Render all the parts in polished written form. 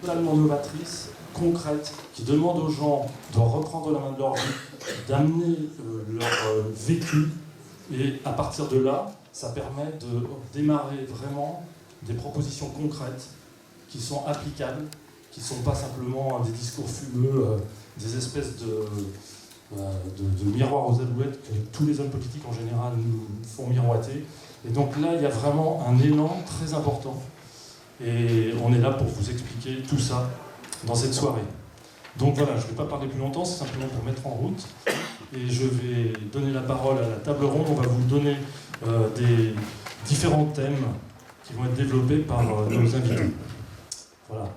totalement novatrice, concrète, qui demande aux gens de reprendre la main de leur vie, d'amener leur vécu, et à partir de là, ça permet de démarrer vraiment des propositions concrètes qui sont applicables, qui ne sont pas simplement des discours fumeux, des espèces de miroirs aux alouettes que tous les hommes politiques en général nous font miroiter. Et donc là, il y a vraiment un élan très important. Et on est là pour vous expliquer tout ça dans cette soirée. Donc voilà, je ne vais pas parler plus longtemps, c'est simplement pour mettre en route. Et je vais donner la parole à la table ronde. On va vous donner des différents thèmes qui vont être développés par nos invités. Voilà.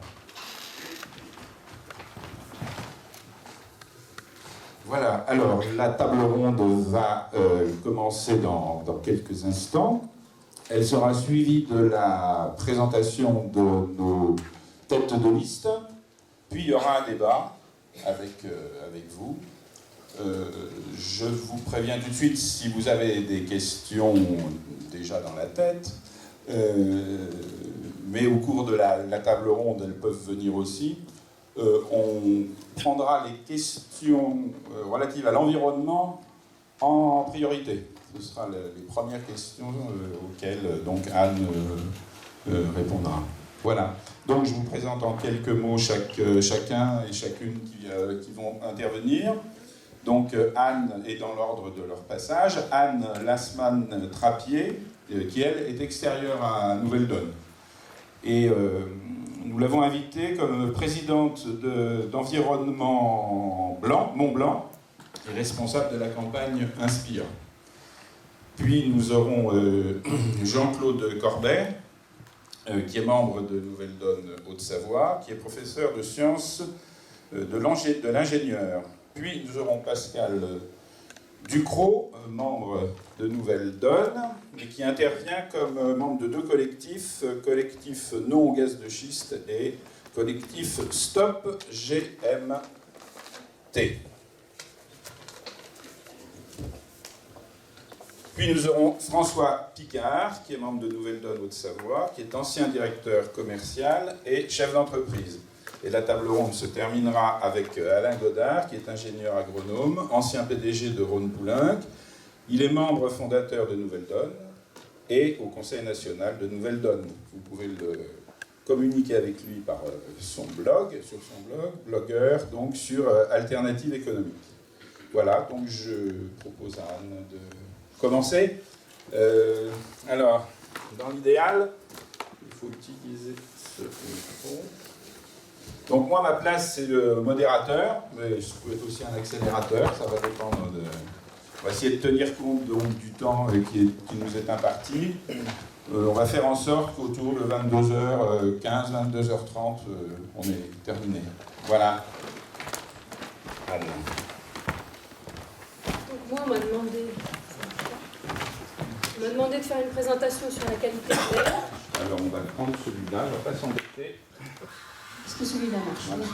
Voilà, alors la table ronde va commencer dans quelques instants. Elle sera suivie de la présentation de nos têtes de liste, puis il y aura un débat avec vous. Je vous préviens tout de suite, si vous avez des questions déjà dans la tête, mais au cours de la table ronde, elles peuvent venir aussi. On prendra les questions relatives à l'environnement en priorité. Ce sera les premières questions auxquelles donc Anne répondra. Voilà. Donc je vous présente en quelques mots chacun et chacune qui vont intervenir. Donc Anne est dans l'ordre de leur passage. Anne Lasman-Trappier, qui elle est extérieure à Nouvelle-Donne. Et nous l'avons invitée comme présidente d'Environnement Mont-Blanc et responsable de la campagne Inspire. Puis nous aurons Jean-Claude Corbet, qui est membre de Nouvelle-Donne Haute-Savoie, qui est professeur de sciences de l'ingénieur. Puis nous aurons Pascal Ducrot, membre de Nouvelle-Donne, et qui intervient comme membre de deux collectifs, collectif Non au gaz de schiste et collectif Stop GMT. Puis nous aurons François Picard, qui est membre de Nouvelle-Donne Haute-Savoie, qui est ancien directeur commercial et chef d'entreprise. Et la table ronde se terminera avec Alain Godard, qui est ingénieur agronome, ancien PDG de Rhône-Poulenc. Il est membre fondateur de Nouvelle-Donne et au Conseil national de Nouvelle-Donne. Vous pouvez le communiquer avec lui par son blog, blogueur, donc sur Alternative économique. Voilà, donc je propose à Anne de commencer. Alors, dans l'idéal, il faut utiliser ce micro. Donc moi, ma place, c'est le modérateur, mais je peux être aussi un accélérateur, ça va dépendre de... On va essayer de tenir compte donc, du temps qui nous est imparti. On va faire en sorte qu'autour de 22h15, 22h30, on est terminé. Voilà. Alors. Donc moi, on m'a demandé de faire une présentation sur la qualité de l'air. Alors on va prendre celui-là, on ne va pas s'embêter. Est-ce que celui-là marche? Voilà.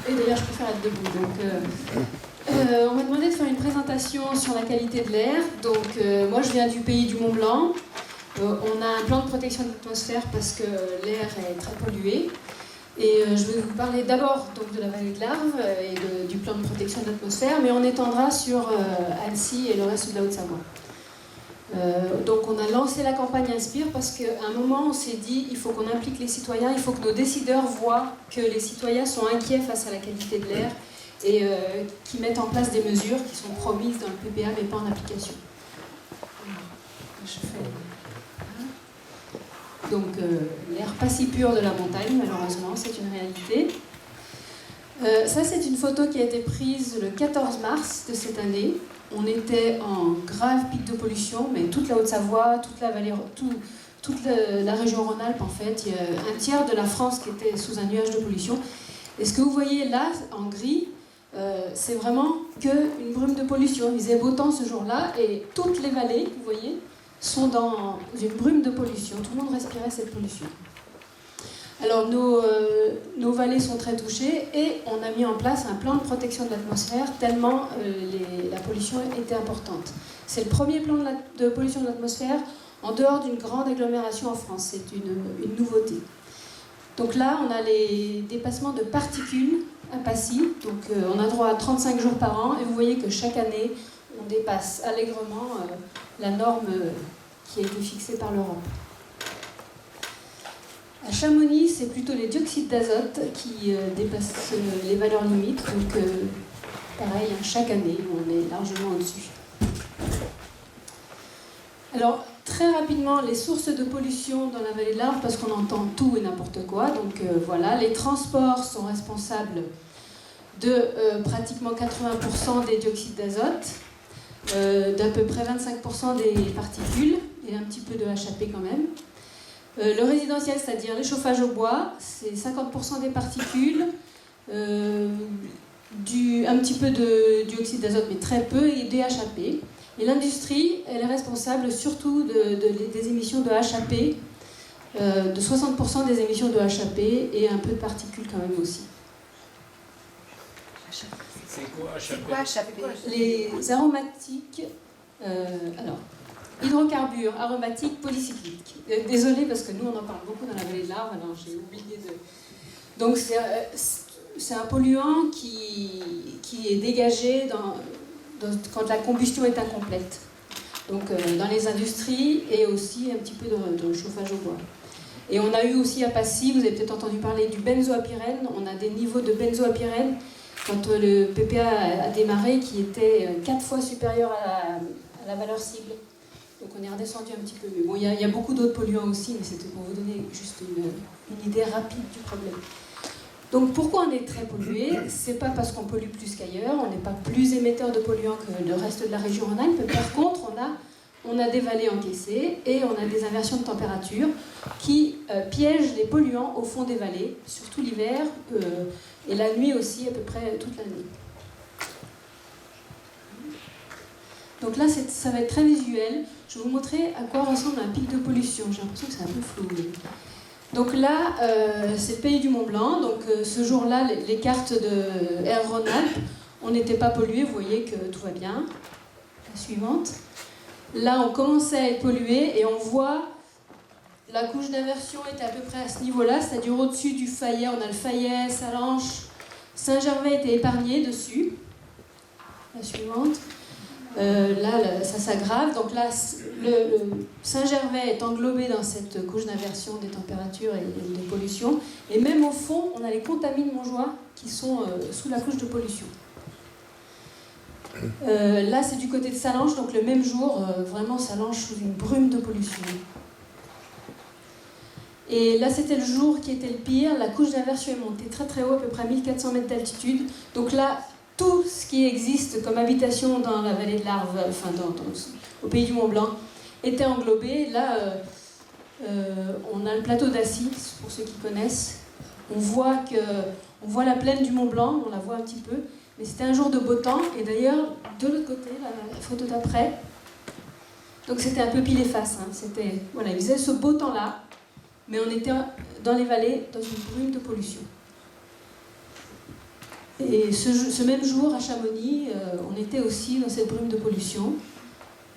Et d'ailleurs, je préfère être debout. Donc, on m'a demandé de faire une présentation sur la qualité de l'air. Donc, moi, je viens du pays du Mont-Blanc. On a un plan de protection de l'atmosphère parce que l'air est très pollué. Et je vais vous parler d'abord de la vallée de l'Arve et du plan de protection de l'atmosphère, mais on étendra sur Annecy et le reste de la Haute-Savoie. Donc on a lancé la campagne Inspire parce qu'à un moment on s'est dit il faut qu'on implique les citoyens, il faut que nos décideurs voient que les citoyens sont inquiets face à la qualité de l'air et qui mettent en place des mesures qui sont promises dans le PPA mais pas en application. Donc l'air pas si pur de la montagne, malheureusement, c'est une réalité. Ça, c'est une photo qui a été prise le 14 mars de cette année. On était en grave pic de pollution, mais toute la Haute-Savoie, toute la vallée, toute la région Rhône-Alpes, en fait, il y a un tiers de la France qui était sous un nuage de pollution. Et ce que vous voyez là, en gris, c'est vraiment qu'une brume de pollution. Il faisait beau temps ce jour-là, et toutes les vallées, vous voyez, sont dans une brume de pollution. Tout le monde respirait cette pollution. Alors nos vallées sont très touchées et on a mis en place un plan de protection de l'atmosphère tellement la pollution était importante. C'est le premier plan de pollution de l'atmosphère en dehors d'une grande agglomération en France. C'est une nouveauté. Donc là, on a les dépassements de particules à Passy. Donc on a droit à 35 jours par an. Et vous voyez que chaque année, on dépasse allègrement la norme qui a été fixée par l'Europe. À Chamonix, c'est plutôt les dioxydes d'azote qui dépassent les valeurs limites. Donc pareil, chaque année, on est largement au-dessus. Alors, très rapidement, les sources de pollution dans la vallée de l'Arve, parce qu'on entend tout et n'importe quoi. Donc voilà, les transports sont responsables de pratiquement 80% des dioxydes d'azote, d'à peu près 25% des particules, et un petit peu de HAP quand même. Le résidentiel, c'est-à-dire les chauffages au bois, c'est 50% des particules, un petit peu de dioxyde d'azote, mais très peu, et des HAP. Et l'industrie, elle est responsable surtout des émissions de HAP, de 60% des émissions de HAP et un peu de particules quand même aussi. C'est quoi HAP? Les aromatiques, alors, hydrocarbures aromatiques polycycliques. Désolée parce que nous on en parle beaucoup dans la vallée de l'Arve, alors j'ai oublié de... Donc c'est un polluant qui est dégagé quand la combustion est incomplète. Donc dans les industries et aussi un petit peu de chauffage au bois. Et on a eu aussi à Passy, vous avez peut-être entendu parler du benzoapyrène, on a des niveaux de benzoapyrène quand le PPA a démarré qui étaient 4 fois supérieurs à la valeur cible. Donc on est redescendu un petit peu. Mais bon, il y a beaucoup d'autres polluants aussi, mais c'était pour vous donner juste une idée rapide du problème. Donc pourquoi on est très pollué? C'est pas parce qu'on pollue plus qu'ailleurs, on n'est pas plus émetteur de polluants que le reste de la région Rhône-Alpes. Par contre, on a des vallées encaissées et on a des inversions de température qui piègent les polluants au fond des vallées, surtout l'hiver et la nuit aussi, à peu près toute la nuit. Donc là, ça va être très visuel. Je vais vous montrer à quoi ressemble un pic de pollution. J'ai l'impression que c'est un peu flou. Donc là, c'est le pays du Mont-Blanc. Donc ce jour-là, les cartes de Air Rhône-Alpes, on n'était pas pollué. Vous voyez que tout va bien. La suivante. Là, on commençait à être pollué et on voit la couche d'inversion était à peu près à ce niveau-là, c'est-à-dire au-dessus du Fayet. On a le Fayet, Salanches, Saint-Gervais était épargné dessus. La suivante. Là, ça s'aggrave. Donc là, le Saint-Gervais est englobé dans cette couche d'inversion des températures et des pollutions. Et même au fond, on a les contamines Montjoie qui sont sous la couche de pollution. Là, c'est du côté de Salanches, donc le même jour, vraiment Salanches sous une brume de pollution. Et là, c'était le jour qui était le pire. La couche d'inversion est montée très très haut, à peu près 1400 mètres d'altitude. Donc là, tout ce qui existe comme habitation dans la vallée de l'Arve, enfin au pays du Mont-Blanc, était englobé. Là, on a le plateau d'Assis, pour ceux qui connaissent. On voit la plaine du Mont-Blanc, on la voit un petit peu. Mais c'était un jour de beau temps. Et d'ailleurs, de l'autre côté, la photo d'après, donc c'était un peu pile et face. Voilà, il faisait ce beau temps-là, mais on était dans les vallées, dans une brume de pollution. Et ce même jour, à Chamonix, on était aussi dans cette brume de pollution.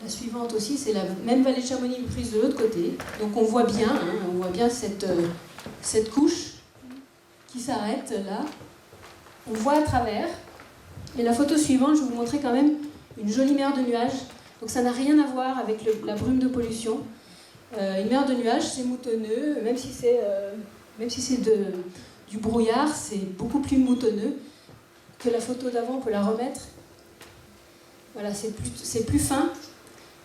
La suivante aussi, c'est la même vallée de Chamonix prise de l'autre côté. Donc on voit bien cette couche qui s'arrête là. On voit à travers. Et la photo suivante, je vais vous montrer quand même une jolie mer de nuages. Donc ça n'a rien à voir avec la brume de pollution. Une mer de nuages, c'est moutonneux, même si c'est du brouillard, c'est beaucoup plus moutonneux que la photo d'avant, on peut la remettre. Voilà, c'est plus fin.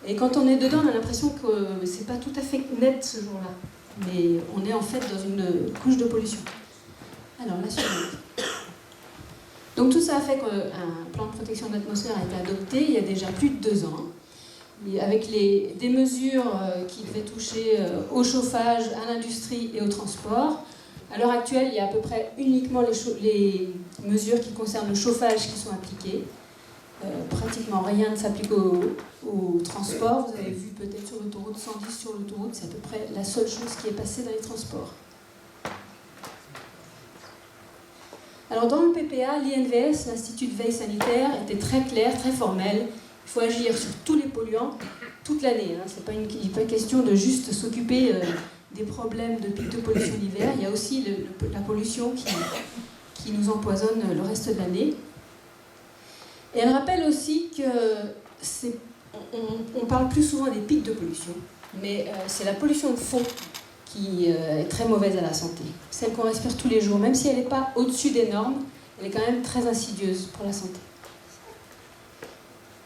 Et quand on est dedans, on a l'impression que c'est pas tout à fait net ce jour-là. Mais on est en fait dans une couche de pollution. Alors, la suivante. Donc tout ça a fait qu'un plan de protection de l'atmosphère a été adopté il y a déjà plus de 2 ans. Avec des mesures qui devaient toucher au chauffage, à l'industrie et au transport. À l'heure actuelle, il y a à peu près uniquement les mesures qui concernent le chauffage qui sont appliquées. Pratiquement rien ne s'applique au transport. Vous avez vu peut-être sur l'autoroute 110 sur l'autoroute, c'est à peu près la seule chose qui est passée dans les transports. Alors dans le PPA, l'INVS, l'Institut de veille sanitaire, était très clair, très formel. Il faut agir sur tous les polluants toute l'année. Il n'est pas question de juste s'occuper des problèmes de pics de pollution l'hiver, il y a aussi la pollution qui nous empoisonne le reste de l'année. Et elle rappelle aussi que on parle plus souvent des pics de pollution, mais c'est la pollution de fond qui est très mauvaise à la santé. Celle qu'on respire tous les jours, même si elle n'est pas au-dessus des normes, elle est quand même très insidieuse pour la santé.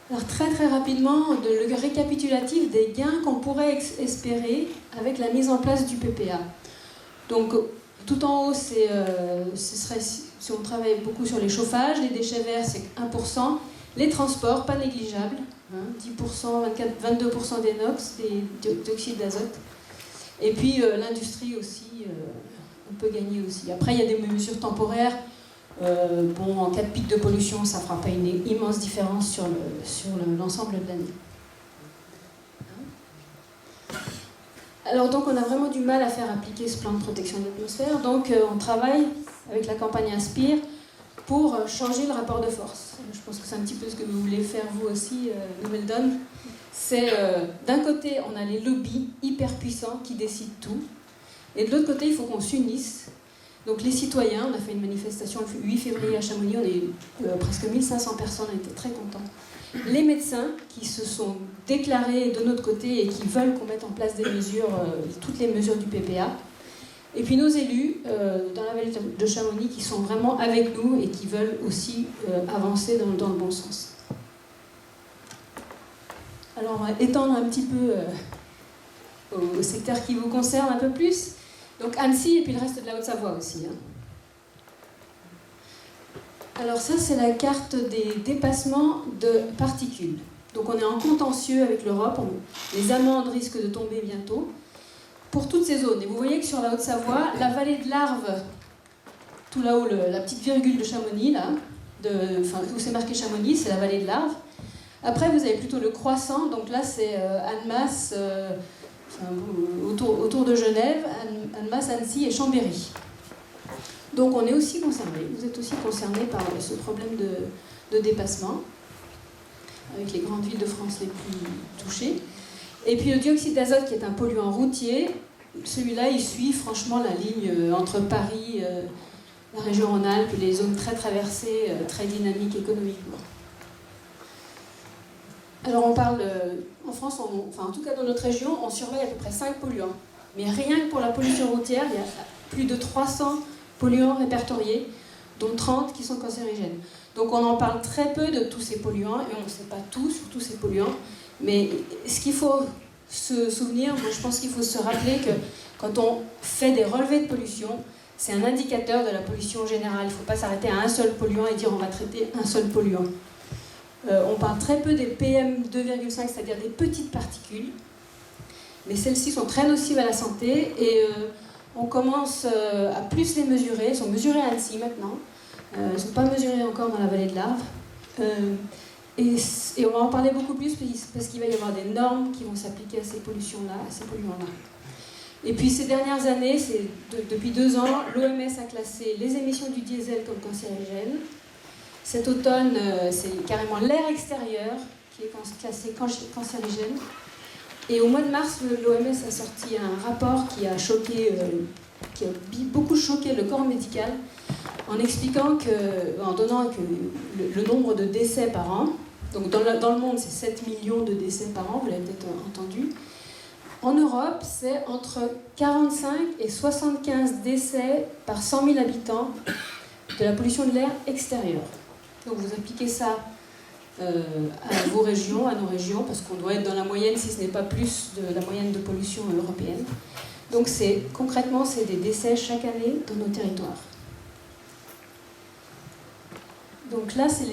Alors très très rapidement, le récapitulatif des gains qu'on pourrait espérer avec la mise en place du PPA. Donc tout en haut, ce serait si on travaille beaucoup sur les chauffages, les déchets verts c'est 1%, les transports pas négligeables, 10%, 22% des NOx, des dioxydes d'azote, et puis l'industrie aussi, on peut gagner aussi. Après il y a des mesures temporaires. En cas de pic de pollution, ça ne fera pas une immense différence sur l'ensemble de l'année. Alors donc on a vraiment du mal à faire appliquer ce plan de protection de l'atmosphère, donc on travaille avec la campagne Inspire pour changer le rapport de force. Je pense que c'est un petit peu ce que vous voulez faire vous aussi, Nouvelle Donne. C'est d'un côté on a les lobbies hyper puissants qui décident tout, et de l'autre côté il faut qu'on s'unisse. Donc les citoyens, on a fait une manifestation le 8 février à Chamonix, on est presque 1500 personnes, on était très contents. Les médecins qui se sont déclarés de notre côté et qui veulent qu'on mette en place des mesures, toutes les mesures du PPA. Et puis nos élus dans la vallée de Chamonix qui sont vraiment avec nous et qui veulent aussi avancer dans le bon sens. Alors on va étendre un petit peu au secteur qui vous concerne un peu plus. Donc Annecy et puis le reste de la Haute-Savoie aussi. Alors ça c'est la carte des dépassements de particules. Donc on est en contentieux avec l'Europe, les amendes risquent de tomber bientôt pour toutes ces zones. Et vous voyez que sur la Haute-Savoie, la vallée de l'Arve, tout là-haut, la petite virgule de Chamonix, là, où c'est marqué Chamonix, c'est la vallée de l'Arve. Après vous avez plutôt le croissant, donc là c'est Annemasse, autour de Genève, Annemasse, Annecy et Chambéry. Donc on est aussi concernés, vous êtes aussi concernés par ce problème de dépassement, avec les grandes villes de France les plus touchées. Et puis le dioxyde d'azote qui est un polluant routier, celui-là il suit franchement la ligne entre Paris, la région Rhône-Alpes, les zones très traversées, très dynamiques économiquement. Alors on parle, en France, en tout cas dans notre région, on surveille à peu près 5 polluants. Mais rien que pour la pollution routière, il y a plus de 300 polluants répertoriés, dont 30 qui sont cancérigènes. Donc on en parle très peu de tous ces polluants, et on ne sait pas tout sur tous ces polluants. Mais ce qu'il faut se souvenir, moi je pense qu'il faut se rappeler que quand on fait des relevés de pollution, c'est un indicateur de la pollution générale. Il ne faut pas s'arrêter à un seul polluant et dire on va traiter un seul polluant. On parle très peu des PM2,5, c'est-à-dire des petites particules, mais celles-ci sont très nocives à la santé et on commence à plus les mesurer. Elles sont mesurées à Annecy maintenant, elles ne sont pas mesurées encore dans la vallée de l'Arve. Et on va en parler beaucoup plus parce qu'il va y avoir des normes qui vont s'appliquer à ces pollutions-là, à ces polluants-là. Et puis ces dernières années, depuis 2 ans, l'OMS a classé les émissions du diesel comme cancérigènes. Cet automne, c'est carrément l'air extérieur qui est classé cancérigène. Et au mois de mars, l'OMS a sorti un rapport qui a beaucoup choqué le corps médical en expliquant en donnant que le nombre de décès par an, donc dans le monde c'est 7 millions de décès par an, vous l'avez peut-être entendu. En Europe, c'est entre 45 et 75 décès par 100 000 habitants de la pollution de l'air extérieur. Donc vous appliquez ça à vos régions, à nos régions, parce qu'on doit être dans la moyenne, si ce n'est pas plus, de la moyenne de pollution européenne. Donc concrètement, c'est des décès chaque année dans nos territoires. Donc là, c'est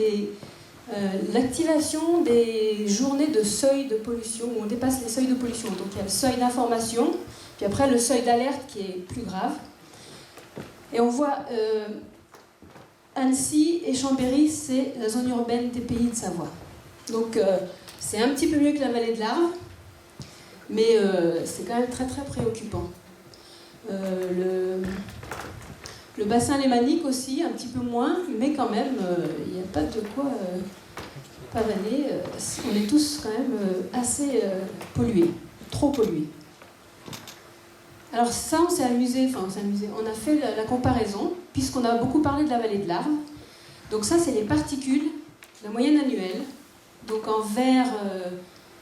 l'activation des journées de seuil de pollution, où on dépasse les seuils de pollution. Donc il y a le seuil d'information, puis après le seuil d'alerte qui est plus grave. Et on voit Annecy et Chambéry, c'est la zone urbaine des Pays de Savoie. Donc c'est un petit peu mieux que la vallée de l'Arve, mais c'est quand même très très préoccupant. Le bassin lémanique aussi, un petit peu moins, mais quand même, il n'y a pas de quoi pavaner. On est tous quand même assez pollués, trop pollués. Alors ça, on s'est amusé, on a fait la comparaison, puisqu'on a beaucoup parlé de la vallée de l'Arve. Donc ça, c'est les particules, la moyenne annuelle. Donc en vert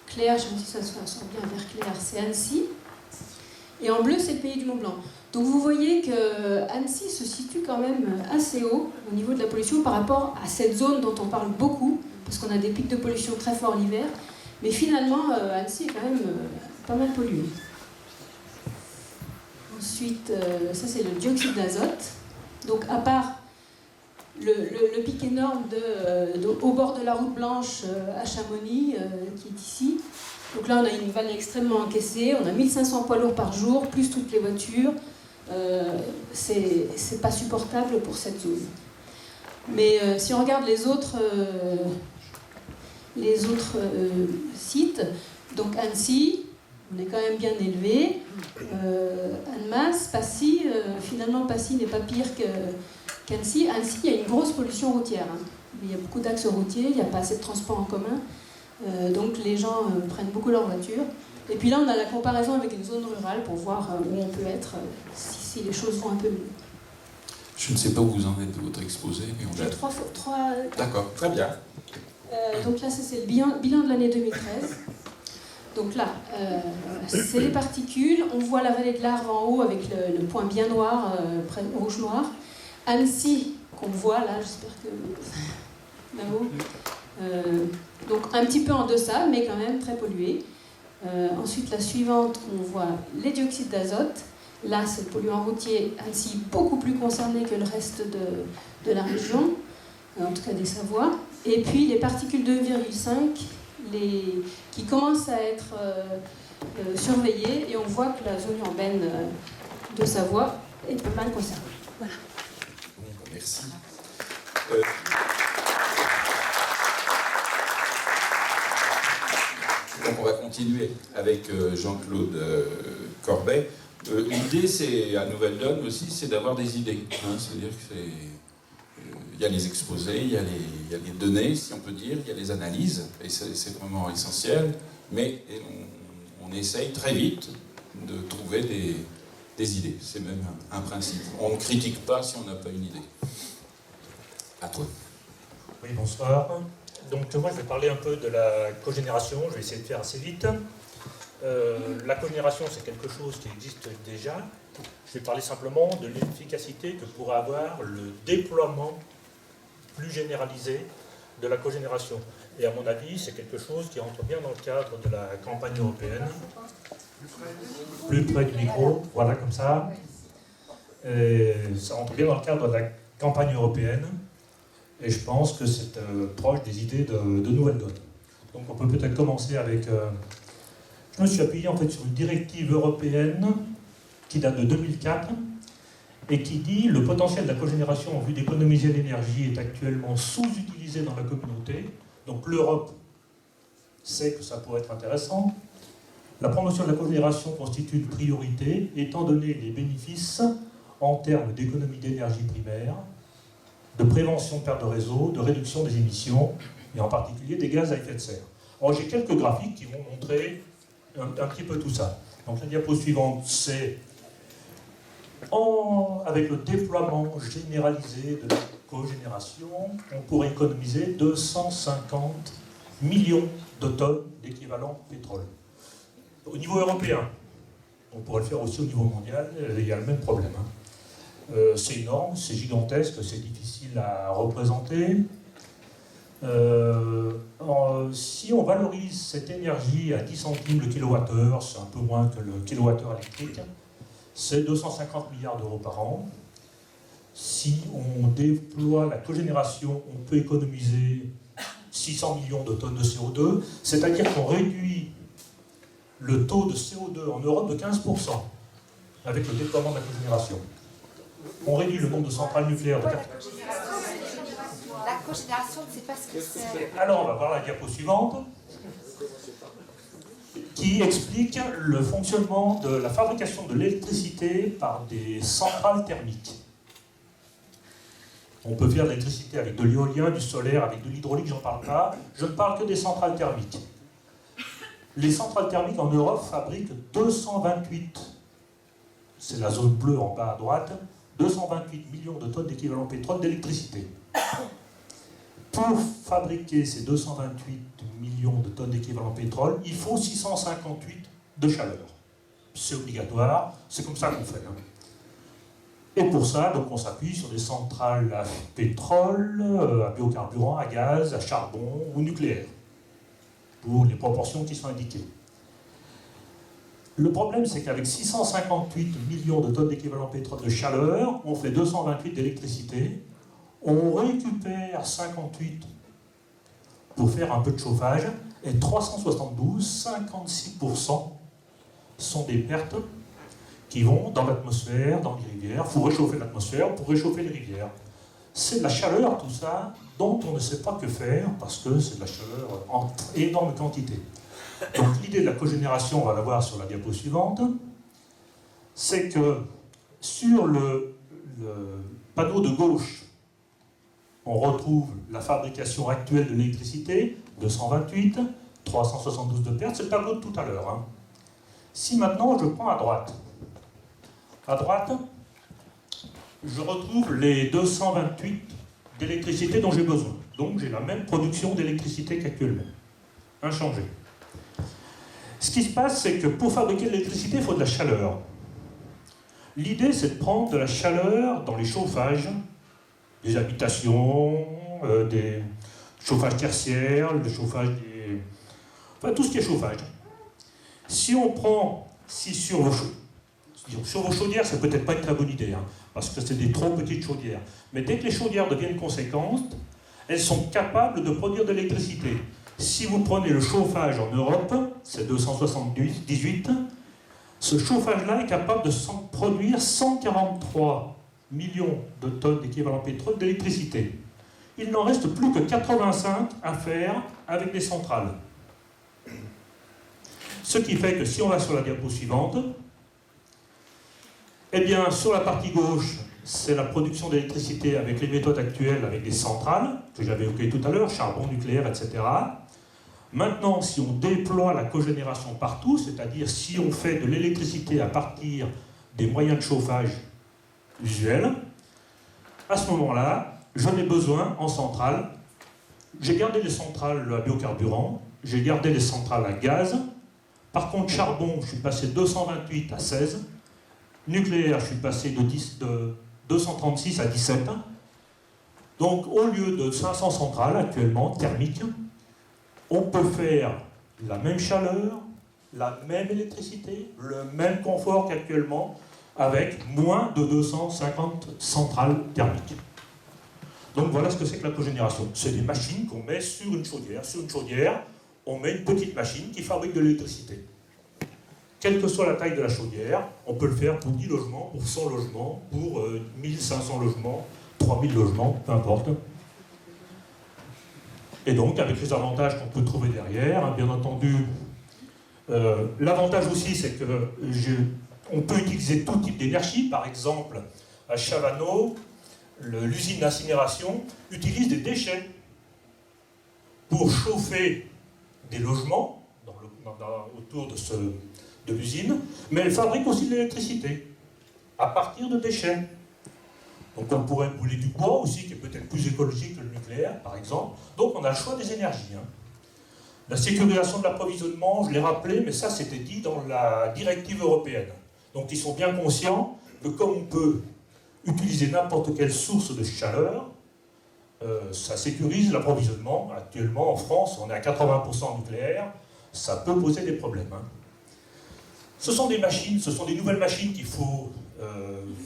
clair, je ne sais pas si ça sort bien, vert clair, c'est Annecy. Et en bleu, c'est le pays du Mont-Blanc. Donc vous voyez que Annecy se situe quand même assez haut au niveau de la pollution par rapport à cette zone dont on parle beaucoup, parce qu'on a des pics de pollution très forts l'hiver. Mais finalement, Annecy est quand même pas mal polluée. Ensuite, ça c'est le dioxyde d'azote. Donc à part le pic énorme au bord de la route blanche à Chamonix, qui est ici. Donc là, on a une vallée extrêmement encaissée, on a 1500 poids lourds par jour, plus toutes les voitures. C'est pas supportable pour cette zone. Mais si on regarde les autres sites, donc Annecy, on est quand même bien élevé. Annemasse, Passy, finalement Passy n'est pas pire qu'Annecy. Annecy, il y a une grosse pollution routière. Hein. Il y a beaucoup d'axes routiers, il n'y a pas assez de transports en commun. Donc les gens prennent beaucoup leur voiture. Et puis là, on a la comparaison avec une zone rurale pour voir où on peut être si les choses vont un peu mieux. Je ne sais pas où vous en êtes de votre exposé, mais on a... Trois... D'accord, très bien. Donc là, c'est le bilan de l'année 2013. Donc là, c'est les particules. On voit la vallée de l'Arve en haut avec le point bien noir, rouge-noir. Annecy, qu'on voit là, j'espère que là-haut. Donc un petit peu en deçà, mais quand même très pollué. Ensuite, la suivante, on voit les dioxydes d'azote. Là, c'est le polluant routier, Annecy, beaucoup plus concerné que le reste de la région, en tout cas des Savoies. Et puis les particules 2,5, qui commencent à être surveillées, et on voit que la zone urbaine de Savoie est pas mal concernée. Voilà. Merci. Donc on va continuer avec Jean-Claude Corbet. L'idée, c'est, à Nouvelle Donne aussi, c'est d'avoir des idées. Hein, c'est-à-dire que il y a les exposés, il y a les données, si on peut dire, il y a les analyses, et c'est vraiment essentiel, mais on essaye très vite de trouver des idées. C'est même un principe. On ne critique pas si on n'a pas une idée. À toi. Oui, bonsoir. Donc moi je vais parler un peu de la cogénération, je vais essayer de faire assez vite. La cogénération c'est quelque chose qui existe déjà. Je vais parler simplement de l'efficacité que pourrait avoir le déploiement plus généralisé de la cogénération. Et à mon avis c'est quelque chose qui rentre bien dans le cadre de la campagne européenne. Plus près du micro, voilà comme ça. Et ça rentre bien dans le cadre de la campagne européenne. Et je pense que c'est proche des idées de Nouvelle Donne. Donc on peut peut-être commencer avec... je me suis appuyé en fait sur une directive européenne qui date de 2004 et qui dit le potentiel de la cogénération en vue d'économiser l'énergie est actuellement sous-utilisé dans la communauté. Donc l'Europe sait que ça pourrait être intéressant. La promotion de la cogénération constitue une priorité étant donné les bénéfices en termes d'économie d'énergie primaire, de prévention de perte de réseau, de réduction des émissions, et en particulier des gaz à effet de serre. Alors j'ai quelques graphiques qui vont montrer un petit peu tout ça. Donc la diapo suivante, c'est avec le déploiement généralisé de la cogénération, on pourrait économiser 250 millions de tonnes d'équivalent pétrole. Au niveau européen, on pourrait le faire aussi au niveau mondial, il y a le même problème. C'est énorme, c'est gigantesque, c'est difficile à représenter. Si on valorise cette énergie à 10 centimes le kilowattheure, c'est un peu moins que le kilowattheure électrique, c'est 250 milliards d'euros par an. Si on déploie la cogénération, on peut économiser 600 millions de tonnes de CO2, c'est-à-dire qu'on réduit le taux de CO2 en Europe de 15% avec le déploiement de la cogénération. On réduit le nombre de centrales nucléaires de 4%. La cogénération, on ne sait pas ce que c'est. Alors, on va voir la diapo suivante, qui explique le fonctionnement de la fabrication de l'électricité par des centrales thermiques. On peut faire de l'électricité avec de l'éolien, du solaire, avec de l'hydraulique, j'en parle pas. Je ne parle que des centrales thermiques. Les centrales thermiques en Europe fabriquent 228 c'est la zone bleue en bas à droite, 228 millions de tonnes d'équivalent pétrole d'électricité. Pour fabriquer ces 228 millions de tonnes d'équivalent pétrole, il faut 658 de chaleur. C'est obligatoire, c'est comme ça qu'on fait. Et pour ça, donc, on s'appuie sur des centrales à pétrole, à biocarburant, à gaz, à charbon ou nucléaire, pour les proportions qui sont indiquées. Le problème, c'est qu'avec 658 millions de tonnes d'équivalent pétrole de chaleur, on fait 228 d'électricité, on récupère 58 pour faire un peu de chauffage, et 372, 56% sont des pertes qui vont dans l'atmosphère, dans les rivières, pour réchauffer l'atmosphère, pour réchauffer les rivières. C'est de la chaleur, tout ça, dont on ne sait pas que faire, parce que c'est de la chaleur en énorme quantité. Donc l'idée de la cogénération, on va la voir sur la diapo suivante, c'est que sur le panneau de gauche, on retrouve la fabrication actuelle de l'électricité, 228, 372 de pertes, c'est le tableau de tout à l'heure. Hein. Si maintenant je prends à droite, je retrouve les 228 d'électricité dont j'ai besoin. Donc j'ai la même production d'électricité qu'actuellement, inchangée. Ce qui se passe, c'est que pour fabriquer de l'électricité, il faut de la chaleur. L'idée, c'est de prendre de la chaleur dans les chauffages, des habitations, des chauffages tertiaires, le chauffage des... Enfin, tout ce qui est chauffage. Si on prend, sur vos chaudières, c'est peut-être pas une très bonne idée, hein, parce que c'est des trop petites chaudières. Mais dès que les chaudières deviennent conséquentes, elles sont capables de produire de l'électricité. Si vous prenez le chauffage en Europe, c'est 278, ce chauffage-là est capable de produire 143 millions de tonnes d'équivalent pétrole d'électricité. Il n'en reste plus que 85 à faire avec des centrales. Ce qui fait que si on va sur la diapo suivante, eh bien, sur la partie gauche, c'est la production d'électricité avec les méthodes actuelles, avec des centrales, que j'avais évoquées tout à l'heure, charbon, nucléaire, etc. Maintenant, si on déploie la cogénération partout, c'est-à-dire si on fait de l'électricité à partir des moyens de chauffage usuels, à ce moment-là, j'en ai besoin en centrale. J'ai gardé les centrales à biocarburant, j'ai gardé les centrales à gaz. Par contre, charbon, je suis passé de 228 à 16. Nucléaire, je suis passé de 236 à 17. Donc, au lieu de 500 centrales actuellement, thermiques, on peut faire la même chaleur, la même électricité, le même confort qu'actuellement, avec moins de 250 centrales thermiques. Donc voilà ce que c'est que la cogénération. C'est des machines qu'on met sur une chaudière. Sur une chaudière, on met une petite machine qui fabrique de l'électricité. Quelle que soit la taille de la chaudière, on peut le faire pour 10 logements, pour 100 logements, pour 1500 logements, 3000 logements, peu importe. Et donc, avec les avantages qu'on peut trouver derrière, hein, bien entendu, l'avantage aussi, c'est qu'on peut utiliser tout type d'énergie. Par exemple, à Chavano, l'usine d'incinération utilise des déchets pour chauffer des logements autour de l'usine, mais elle fabrique aussi de l'électricité à partir de déchets. Donc on pourrait brûler du bois aussi, qui est peut-être plus écologique que le nucléaire, par exemple. Donc on a le choix des énergies. Hein. La sécurisation de l'approvisionnement, je l'ai rappelé, mais ça c'était dit dans la directive européenne. Donc ils sont bien conscients que comme on peut utiliser n'importe quelle source de chaleur, ça sécurise l'approvisionnement. Actuellement en France, on est à 80% nucléaire, ça peut poser des problèmes. Hein. Ce sont des machines, ce sont des nouvelles machines qu'il faut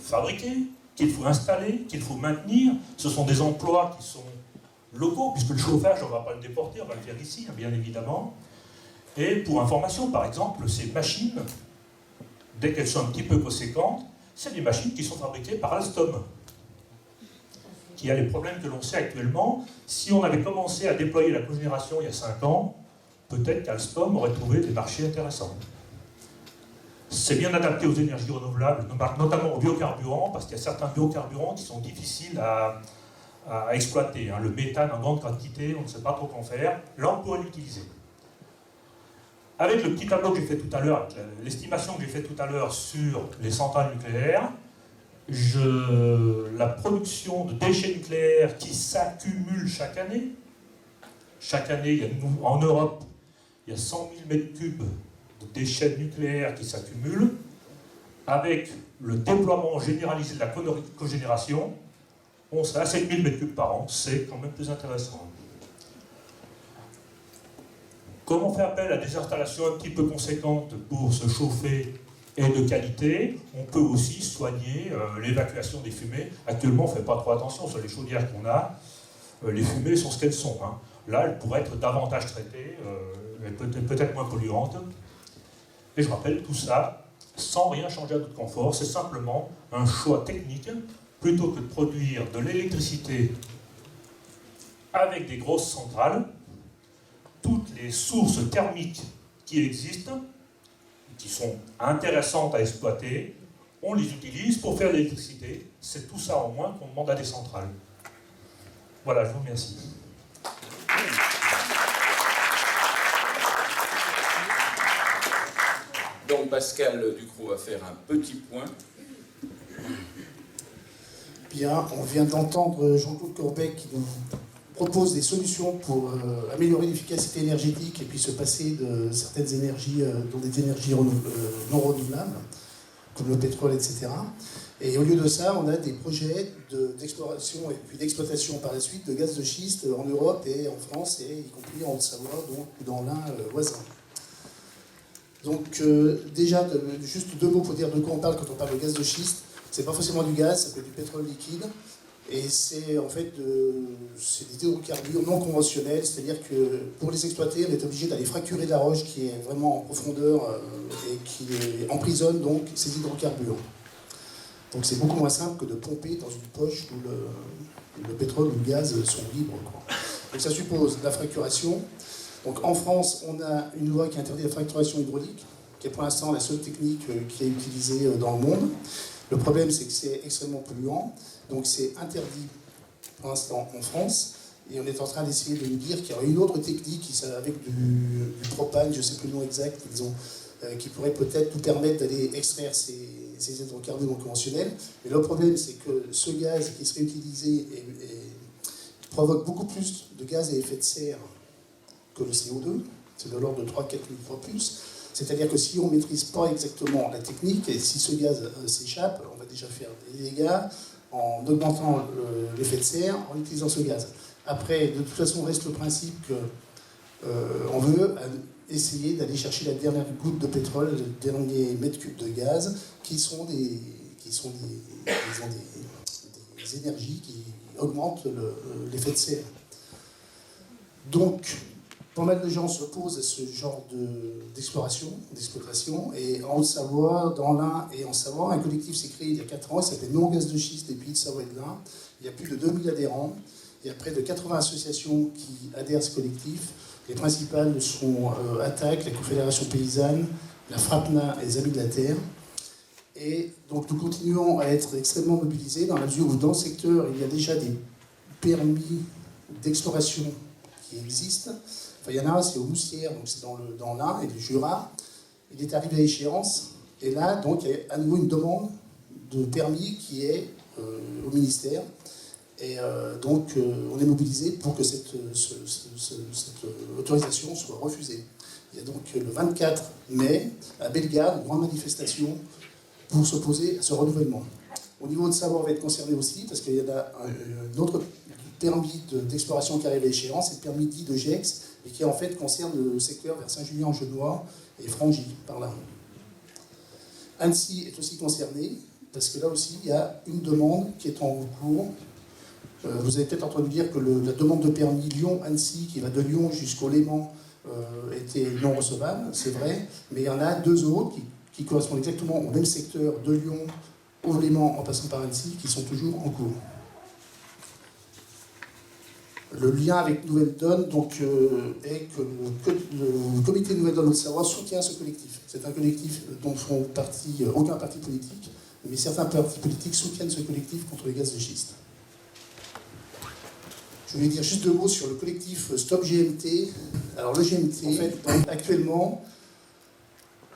fabriquer, qu'il faut installer, qu'il faut maintenir. Ce sont des emplois qui sont locaux, puisque le chauffage, on ne va pas le déporter, on va le faire ici, bien évidemment. Et pour information, par exemple, ces machines, dès qu'elles sont un petit peu conséquentes, c'est des machines qui sont fabriquées par Alstom, qui a les problèmes que l'on sait actuellement. Si on avait commencé à déployer la cogénération il y a 5 ans, peut-être qu'Alstom aurait trouvé des marchés intéressants. C'est bien adapté aux énergies renouvelables, notamment aux biocarburants, parce qu'il y a certains biocarburants qui sont difficiles à exploiter. Hein. Le méthane en grande quantité, on ne sait pas trop qu'en faire. Là, on pourrait l'utiliser. Avec le petit tableau que j'ai fait tout à l'heure, l'estimation que j'ai fait tout à l'heure sur les centrales nucléaires, la production de déchets nucléaires qui s'accumulent chaque année, en Europe, il y a 100 000 mètres cubes de déchets nucléaires qui s'accumulent. Avec le déploiement généralisé de la cogénération, on serait à 7 000 mètres cubes par an. C'est quand même plus intéressant. Comme on fait appel à des installations un petit peu conséquentes pour se chauffer et de qualité, on peut aussi soigner l'évacuation des fumées. Actuellement, on ne fait pas trop attention sur les chaudières qu'on a. Les fumées sont ce qu'elles sont. Hein. Là, elles pourraient être davantage traitées, peut-être moins polluantes. Et je rappelle tout ça sans rien changer à notre confort. C'est simplement un choix technique. Plutôt que de produire de l'électricité avec des grosses centrales, toutes les sources thermiques qui existent, qui sont intéressantes à exploiter, on les utilise pour faire de l'électricité. C'est tout ça en moins qu'on demande à des centrales. Voilà, je vous remercie. Donc Pascal Ducrot va faire un petit point. Bien, on vient d'entendre Jean-Claude Corbet qui nous propose des solutions pour améliorer l'efficacité énergétique et puis se passer de certaines énergies, dont des énergies non renouvelables, comme le pétrole, etc. Et au lieu de ça, on a des projets d'exploration et puis d'exploitation par la suite de gaz de schiste en Europe et en France, et y compris en Haute-Savoie, donc dans l'Ain voisin. Donc déjà, juste 2 mots pour dire de quoi on parle quand on parle de gaz de schiste. C'est pas forcément du gaz, ça peut être du pétrole liquide. Et c'est en fait c'est des hydrocarbures non conventionnels, c'est-à-dire que pour les exploiter, on est obligé d'aller fracturer de la roche qui est vraiment en profondeur et qui emprisonne donc ces hydrocarbures. Donc c'est beaucoup moins simple que de pomper dans une poche où le pétrole ou le gaz sont libres, quoi. Donc ça suppose la fracturation. Donc en France, on a une loi qui interdit la fracturation hydraulique, qui est pour l'instant la seule technique qui est utilisée dans le monde. Le problème, c'est que c'est extrêmement polluant, donc c'est interdit pour l'instant en France, et on est en train d'essayer de nous dire qu'il y aurait une autre technique avec du propane, je ne sais plus le nom exact, disons, qui pourrait peut-être nous permettre d'aller extraire ces hydrocarbures non conventionnels. Mais le problème, c'est que ce gaz qui serait utilisé provoque beaucoup plus de gaz à effet de serre que le CO2, c'est de l'ordre de 3-4 000 fois plus. C'est-à-dire que si on ne maîtrise pas exactement la technique, et si ce gaz s'échappe, on va déjà faire des dégâts en augmentant l'effet de serre, en utilisant ce gaz. Après, de toute façon, reste le principe qu'on veut essayer d'aller chercher la dernière goutte de pétrole, le dernier mètre cube de gaz, qui sont des énergies qui augmentent l'effet de serre. Donc, pas mal de gens s'opposent à ce genre d'exploitation, et en Haute-Savoie, dans l'Ain et en Savoie, un collectif s'est créé il y a 4 ans, il s'appelle Non Gaz de Schiste des Pays de Savoie et de l'Ain. Il y a plus de 2000 adhérents, il y a près de 80 associations qui adhèrent à ce collectif. Les principales sont ATTAC, la Confédération Paysanne, la FRAPNA et les Amis de la Terre. Et donc nous continuons à être extrêmement mobilisés dans la mesure où dans le secteur, il y a déjà des permis d'exploration qui existent. Enfin, il y en a un, c'est aux Moussières, donc c'est dans l'Ain et le Jura. Il est arrivé à échéance, et là, donc, il y a à nouveau une demande de permis qui est au ministère. Et donc, on est mobilisé pour que cette autorisation soit refusée. Il y a donc le 24 mai, à Bellegarde, une grande manifestation pour s'opposer à ce renouvellement. Au niveau de Savoie, on va être concerné aussi, parce qu'il y en a un autre permis d'exploration qui arrive à échéance, c'est le permis dit de GEX, et qui en fait concerne le secteur vers Saint-Julien-en-Genois et Frangy, par là. Annecy est aussi concerné, parce que là aussi, il y a une demande qui est en cours. Vous avez peut-être entendu dire que la demande de permis Lyon-Annecy, qui va de Lyon jusqu'au Léman, était non recevable, c'est vrai, mais il y en a 2 autres qui correspondent exactement au même secteur, de Lyon au Léman en passant par Annecy, qui sont toujours en cours. Le lien avec Nouvelle Donne donc, est que le comité Nouvelle Donne Haute-Savoie soutient ce collectif. C'est un collectif dont ne font partie aucun parti politique, mais certains partis politiques soutiennent ce collectif contre les gaz de schiste. Je voulais dire juste 2 mots sur le collectif Stop GMT. Alors le GMT, en fait, actuellement,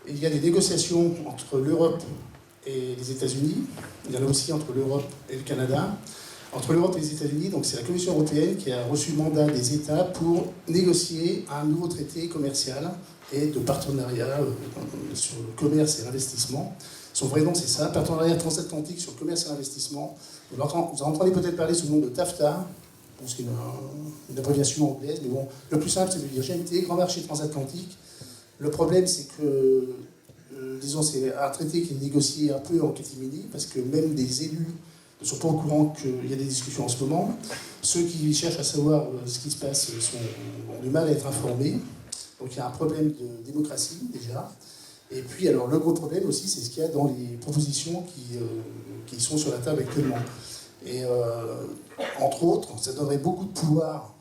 il y a des négociations entre l'Europe et les États-Unis. Il y en a aussi entre l'Europe et le Canada. Entre l'Europe et les États-Unis, donc c'est la Commission européenne qui a reçu le mandat des États pour négocier un nouveau traité commercial et de partenariat sur le commerce et l'investissement. Son vrai nom, c'est ça, partenariat transatlantique sur le commerce et l'investissement. Vous entendez peut-être parler sous le nom de TAFTA, parce qu'il y a une abréviation anglaise, mais bon, le plus simple, c'est de dire GMT, Grand Marché Transatlantique. Le problème, c'est que, disons, c'est un traité qui est négocié un peu en catimini, parce que même des élus ne sont pas au courant qu'il y a des discussions en ce moment. Ceux qui cherchent à savoir ce qui se passe ont du mal à être informés. Donc il y a un problème de démocratie, déjà. Et puis, alors, le gros problème aussi, c'est ce qu'il y a dans les propositions qui sont sur la table actuellement. Et entre autres, ça donnerait beaucoup de pouvoir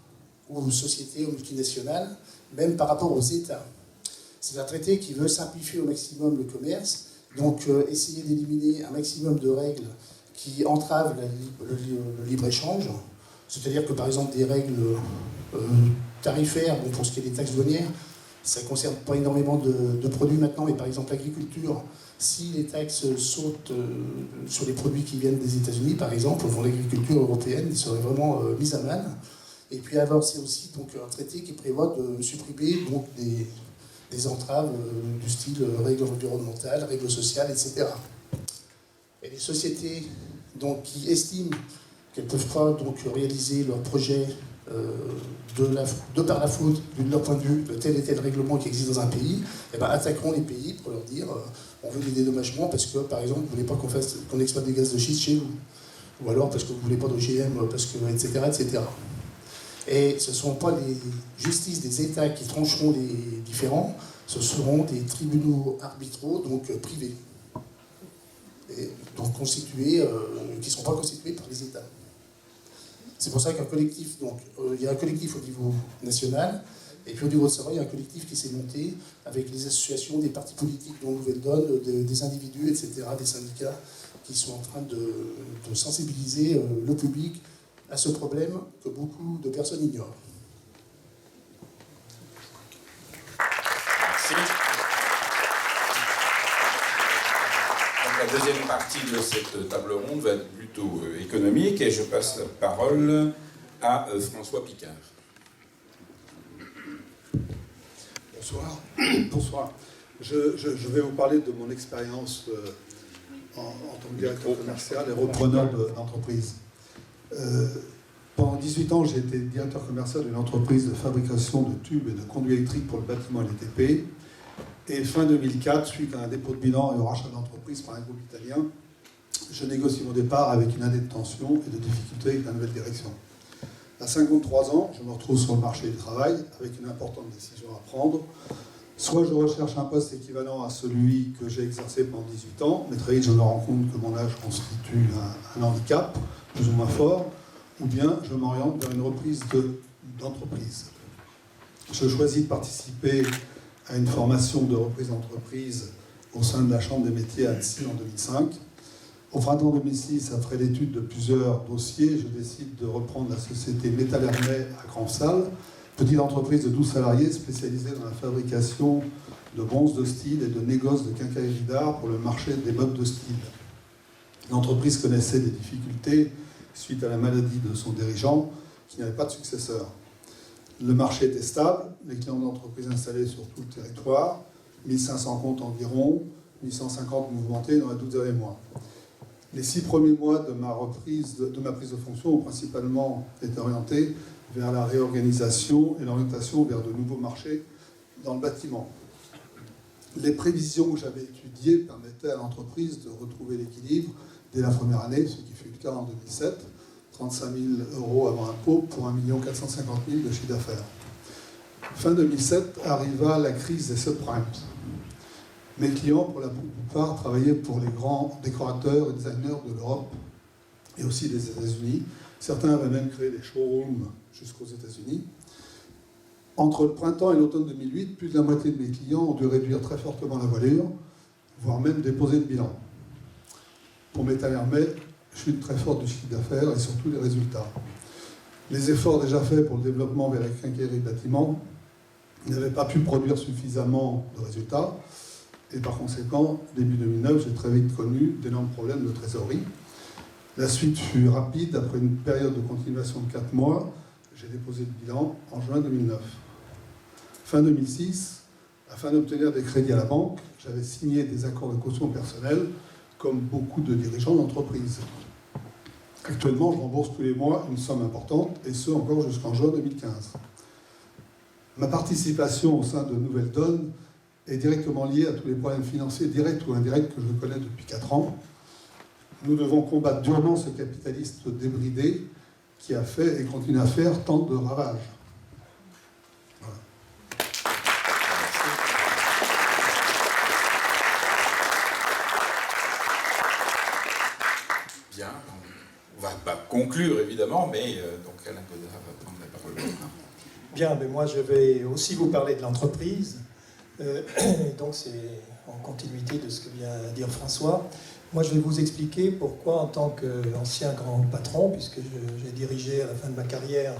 aux sociétés, aux multinationales, même par rapport aux États. C'est un traité qui veut simplifier au maximum le commerce, donc essayer d'éliminer un maximum de règles qui entravent le libre-échange. C'est-à-dire que, par exemple, des règles tarifaires, bon, pour ce qui est des taxes douanières, ça ne concerne pas énormément de produits maintenant, mais par exemple l'agriculture, si les taxes sautent sur les produits qui viennent des États-Unis, par exemple, dans l'agriculture européenne, serait vraiment mise à mal. Et puis alors, c'est aussi donc, un traité qui prévoit de supprimer donc, des entraves du style règles environnementales, règles sociales, etc. Et les sociétés donc, qui estiment qu'elles ne peuvent pas donc, réaliser leur projet de par la faute, de leur point de vue, de tel et tel règlement qui existe dans un pays, eh ben, attaqueront les pays pour leur dire on veut des dédommagements parce que, par exemple, vous ne voulez pas qu'on exploite des gaz de schiste chez vous. Ou alors parce que vous ne voulez pas d'OGM, parce que, etc., etc. Et ce ne sont pas les justices des États qui trancheront les différends, ce seront des tribunaux arbitraux, donc privés. Et donc constitués, qui ne sont pas constitués par les États. C'est pour ça qu'un collectif, donc, il y a un collectif au niveau national, et puis au niveau de Savoie, il y a un collectif qui s'est monté avec les associations, des partis politiques dont Nouvelle Donne, des individus, etc., des syndicats, qui sont en train de sensibiliser le public à ce problème que beaucoup de personnes ignorent. Merci. La deuxième partie de cette table ronde va être plutôt économique et je passe la parole à François Picard. Bonsoir. Bonsoir. Je vais vous parler de mon expérience en tant que directeur commercial et repreneur d'entreprise. Pendant 18 ans, j'ai été directeur commercial d'une entreprise de fabrication de tubes et de conduits électriques pour le bâtiment et les TP. Et fin 2004, suite à un dépôt de bilan et au rachat d'entreprise par un groupe italien, je négocie mon départ avec une année de tension et de difficultés avec la nouvelle direction. À 53 ans, je me retrouve sur le marché du travail avec une importante décision à prendre. Soit je recherche un poste équivalent à celui que j'ai exercé pendant 18 ans, mais très vite je me rends compte que mon âge constitue un handicap, plus ou moins fort, ou bien je m'oriente vers une reprise d'entreprise. Je choisis de participer à une formation de reprise d'entreprise au sein de la Chambre des métiers à Annecy en 2005. Au printemps 2006, après l'étude de plusieurs dossiers, je décide de reprendre la société Métal Hermet à Grand-Salle, petite entreprise de 12 salariés spécialisée dans la fabrication de bronze de style et de négoce de quincaillerie d'art pour le marché des meubles de style. L'entreprise connaissait des difficultés suite à la maladie de son dirigeant qui n'avait pas de successeur. Le marché était stable, les clients d'entreprise installés sur tout le territoire, 1500 comptes environ, 850 mouvementés dans les 12 derniers mois. Les 6 premiers mois de ma prise de fonction ont principalement été orientés vers la réorganisation et l'orientation vers de nouveaux marchés dans le bâtiment. Les prévisions que j'avais étudiées permettaient à l'entreprise de retrouver l'équilibre dès la première année, ce qui fut le cas en 2007. 35 000 € avant impôt pour 1 450 000 de chiffre d'affaires. Fin 2007 arriva la crise des subprimes. Mes clients, pour la plupart, travaillaient pour les grands décorateurs et designers de l'Europe et aussi des États-Unis. Certains avaient même créé des showrooms jusqu'aux États-Unis. Entre le printemps et l'automne 2008, plus de la moitié de mes clients ont dû réduire très fortement la voilure, voire même déposer le bilan. Pour Métal Hermet, chute très forte du chiffre d'affaires et surtout les résultats. Les efforts déjà faits pour le développement vers la quincaillerie bâtiment n'avaient pas pu produire suffisamment de résultats. Et par conséquent, début 2009, j'ai très vite connu d'énormes problèmes de trésorerie. La suite fut rapide. Après une période de continuation de 4 mois, j'ai déposé le bilan en juin 2009. Fin 2006, afin d'obtenir des crédits à la banque, j'avais signé des accords de caution personnelle, comme beaucoup de dirigeants d'entreprise. Actuellement, je rembourse tous les mois une somme importante, et ce encore jusqu'en juin 2015. Ma participation au sein de Nouvelle Donne est directement liée à tous les problèmes financiers directs ou indirects que je connais depuis 4 ans. Nous devons combattre durement ce capitaliste débridé qui a fait et continue à faire tant de ravages. Voilà. Bien, on ne va pas conclure évidemment, mais donc Alain Godard va prendre la parole. Bien, mais moi je vais aussi vous parler de l'entreprise. Donc c'est en continuité de ce que vient de dire François. Moi je vais vous expliquer pourquoi en tant qu'ancien grand patron, puisque j'ai dirigé à la fin de ma carrière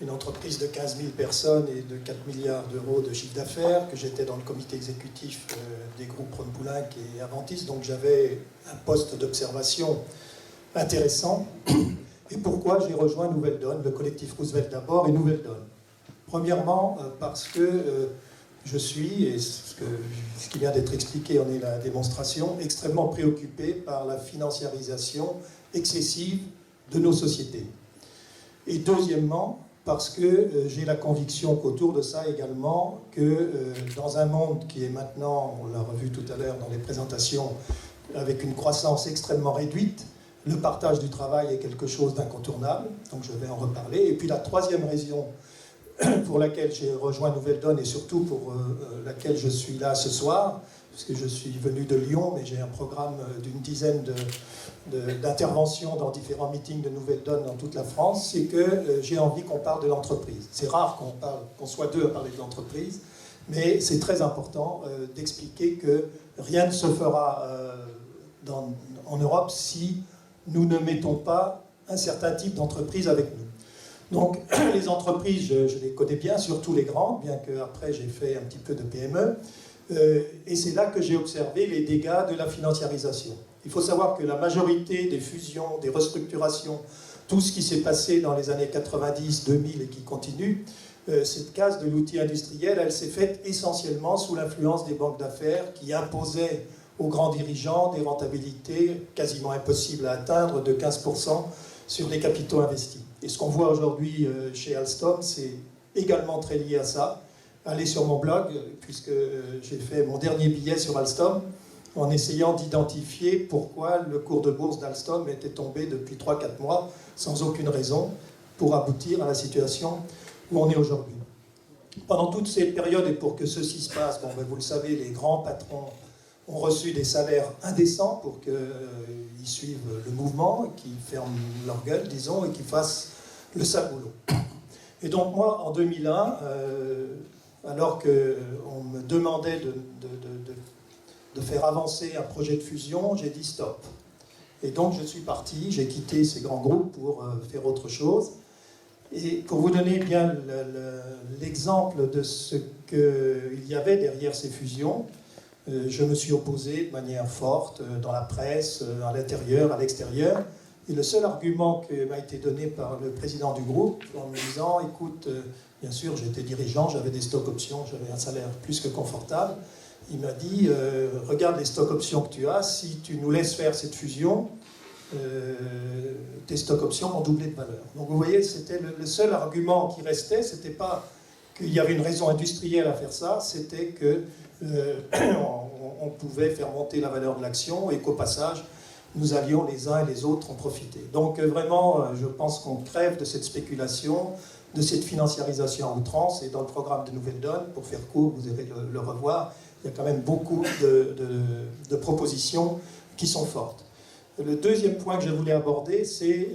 une entreprise de 15 000 personnes et de 4 milliards d'euros de chiffre d'affaires, que j'étais dans le comité exécutif des groupes Rhône-Poulenc et Aventis, donc j'avais un poste d'observation intéressant. Et pourquoi j'ai rejoint Nouvelle Donne, le collectif Roosevelt d'abord et Nouvelle Donne. Premièrement, parce que je suis, et ce qui vient d'être expliqué en est la démonstration, extrêmement préoccupé par la financiarisation excessive de nos sociétés. Et deuxièmement, parce que j'ai la conviction qu'autour de ça également, que dans un monde qui est maintenant, on l'a revu tout à l'heure dans les présentations, avec une croissance extrêmement réduite, le partage du travail est quelque chose d'incontournable, donc je vais en reparler. Et puis la troisième raison pour laquelle j'ai rejoint Nouvelle Donne et surtout pour laquelle je suis là ce soir, parce que je suis venu de Lyon, mais j'ai un programme d'une dizaine d'interventions dans différents meetings de Nouvelle Donne dans toute la France, c'est que j'ai envie qu'on parle de l'entreprise. C'est rare qu'on soit deux à parler de l'entreprise, mais c'est très important d'expliquer que rien ne se fera en Europe si nous ne mettons pas un certain type d'entreprise avec nous. Donc, les entreprises, je les connais bien, surtout les grandes, bien qu'après j'ai fait un petit peu de PME. Et c'est là que j'ai observé les dégâts de la financiarisation. Il faut savoir que la majorité des fusions, des restructurations, tout ce qui s'est passé dans les années 90, 2000 et qui continue, cette case de l'outil industriel, elle s'est faite essentiellement sous l'influence des banques d'affaires qui imposaient aux grands dirigeants des rentabilités quasiment impossibles à atteindre de 15% sur les capitaux investis. Et ce qu'on voit aujourd'hui chez Alstom, c'est également très lié à ça. Allez sur mon blog, puisque j'ai fait mon dernier billet sur Alstom, en essayant d'identifier pourquoi le cours de bourse d'Alstom était tombé depuis 3-4 mois, sans aucune raison, pour aboutir à la situation où on est aujourd'hui. Pendant toute cette période, et pour que ceci se passe, bon, ben vous le savez, les grands patrons ont reçu des salaires indécents pour qu'ils suivent le mouvement, qu'ils ferment leur gueule, disons, et qu'ils fassent le sale boulot. Et donc moi, en 2001, alors qu'on me demandait de faire avancer un projet de fusion, j'ai dit stop. Et donc je suis parti, j'ai quitté ces grands groupes pour faire autre chose. Et pour vous donner bien l'exemple de ce qu'il y avait derrière ces fusions, je me suis opposé de manière forte dans la presse, à l'intérieur, à l'extérieur. Et le seul argument qui m'a été donné par le président du groupe, en me disant, écoute, bien sûr, j'étais dirigeant, j'avais des stocks options, j'avais un salaire plus que confortable. Il m'a dit, regarde les stocks options que tu as, si tu nous laisses faire cette fusion, tes stocks options vont doubler de valeur. Donc vous voyez, c'était le seul argument qui restait, c'était pas qu'il y avait une raison industrielle à faire ça, c'était que on pouvait faire monter la valeur de l'action et qu'au passage, nous allions les uns et les autres en profiter. Donc vraiment, je pense qu'on crève de cette spéculation, de cette financiarisation à outrance, et dans le programme de Nouvelle Donne, pour faire court, vous irez le revoir, il y a quand même beaucoup de propositions qui sont fortes. Le deuxième point que je voulais aborder, c'est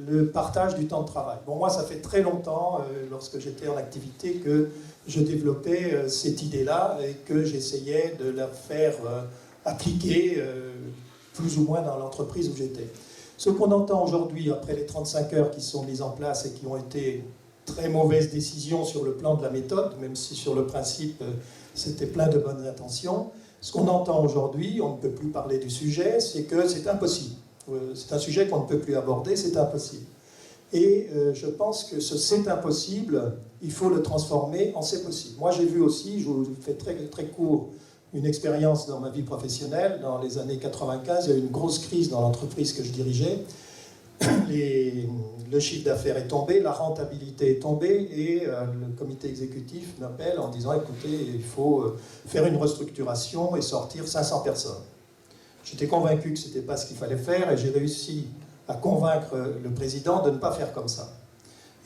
le partage du temps de travail. Bon, moi, ça fait très longtemps, lorsque j'étais en activité, que je développais cette idée-là et que j'essayais de la faire appliquer plus ou moins dans l'entreprise où j'étais. Ce qu'on entend aujourd'hui, après les 35 heures qui sont mises en place et qui ont été très mauvaises décisions sur le plan de la méthode, même si sur le principe, c'était plein de bonnes intentions, Ce qu'on entend aujourd'hui, on ne peut plus parler du sujet, c'est que c'est impossible. C'est un sujet qu'on ne peut plus aborder, c'est impossible. Et je pense que ce c'est impossible, il faut le transformer en c'est possible. Moi j'ai vu aussi, je vous fais très, très court, une expérience dans ma vie professionnelle. Dans les années 95, il y a eu une grosse crise dans l'entreprise que je dirigeais. Le chiffre d'affaires est tombé, la rentabilité est tombée et le comité exécutif m'appelle en disant écoutez, il faut faire une restructuration et sortir 500 personnes. J'étais convaincu que ce n'était pas ce qu'il fallait faire et j'ai réussi à convaincre le président de ne pas faire comme ça.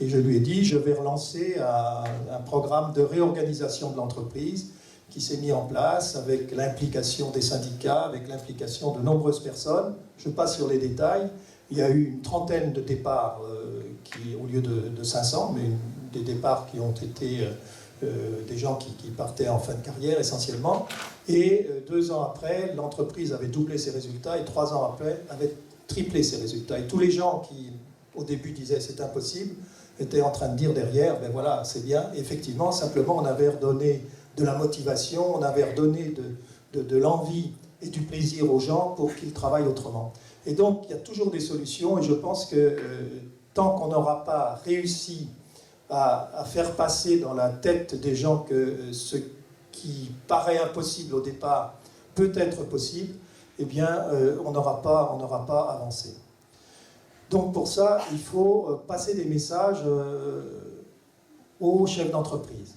Et je lui ai dit je vais relancer un programme de réorganisation de l'entreprise qui s'est mis en place avec l'implication des syndicats, avec l'implication de nombreuses personnes. Je passe sur les détails. Il y a eu une trentaine de départs au lieu de 500, mais des départs qui ont été des gens qui partaient en fin de carrière essentiellement. Et 2 ans après, l'entreprise avait doublé ses résultats et 3 ans après, avait triplé ses résultats. Et tous les gens qui, au début, disaient c'est impossible, étaient en train de dire derrière, ben voilà, c'est bien. Et effectivement, simplement, on avait redonné de la motivation, on avait redonné de l'envie et du plaisir aux gens pour qu'ils travaillent autrement. Et donc, il y a toujours des solutions, et je pense que tant qu'on n'aura pas réussi à faire passer dans la tête des gens que ce qui paraît impossible au départ peut être possible, eh bien, on n'aura pas avancé. Donc, pour ça, il faut passer des messages aux chefs d'entreprise.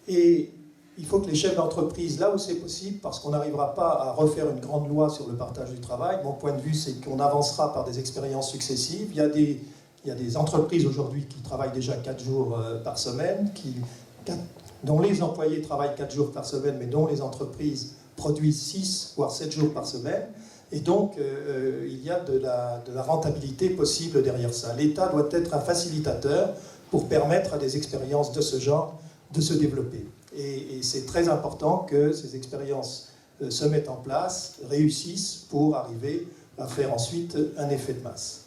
Et il faut que les chefs d'entreprise, là où c'est possible, parce qu'on n'arrivera pas à refaire une grande loi sur le partage du travail, mon point de vue, c'est qu'on avancera par des expériences successives. Il y a des entreprises aujourd'hui qui travaillent déjà 4 jours par semaine, dont les employés travaillent 4 jours par semaine, mais dont les entreprises produisent 6 voire 7 jours par semaine. Et donc, il y a de la rentabilité possible derrière ça. L'État doit être un facilitateur pour permettre à des expériences de ce genre de se développer. Et c'est très important que ces expériences se mettent en place, réussissent pour arriver à faire ensuite un effet de masse.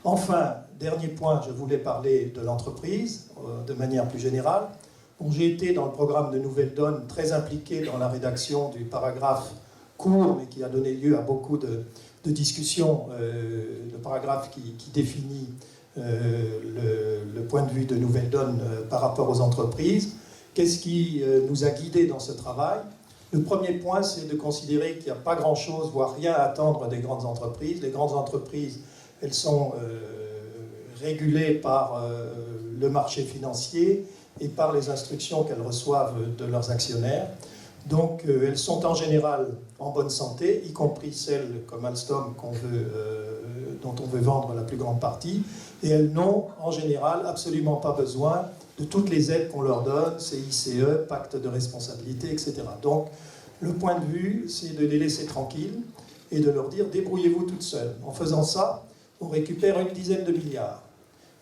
Enfin, dernier point, je voulais parler de l'entreprise de manière plus générale. Bon, j'ai été dans le programme de Nouvelle Donne très impliqué dans la rédaction du paragraphe court, mais qui a donné lieu à beaucoup de discussions, le paragraphe qui définit le point de vue de Nouvelle Donne par rapport aux entreprises. Qu'est-ce qui nous a guidés dans ce travail? Le premier point, c'est de considérer qu'il n'y a pas grand-chose, voire rien à attendre des grandes entreprises. Les grandes entreprises, elles sont régulées par le marché financier et par les instructions qu'elles reçoivent de leurs actionnaire. Donc elles sont en général en bonne santé, y compris celles comme Alstom dont on veut vendre la plus grande partie, et elles n'ont en général absolument pas besoin de toutes les aides qu'on leur donne, CICE, pacte de responsabilité, etc. Donc le point de vue, c'est de les laisser tranquilles et de leur dire débrouillez-vous toutes seules. En faisant ça, on récupère une dizaine de milliards.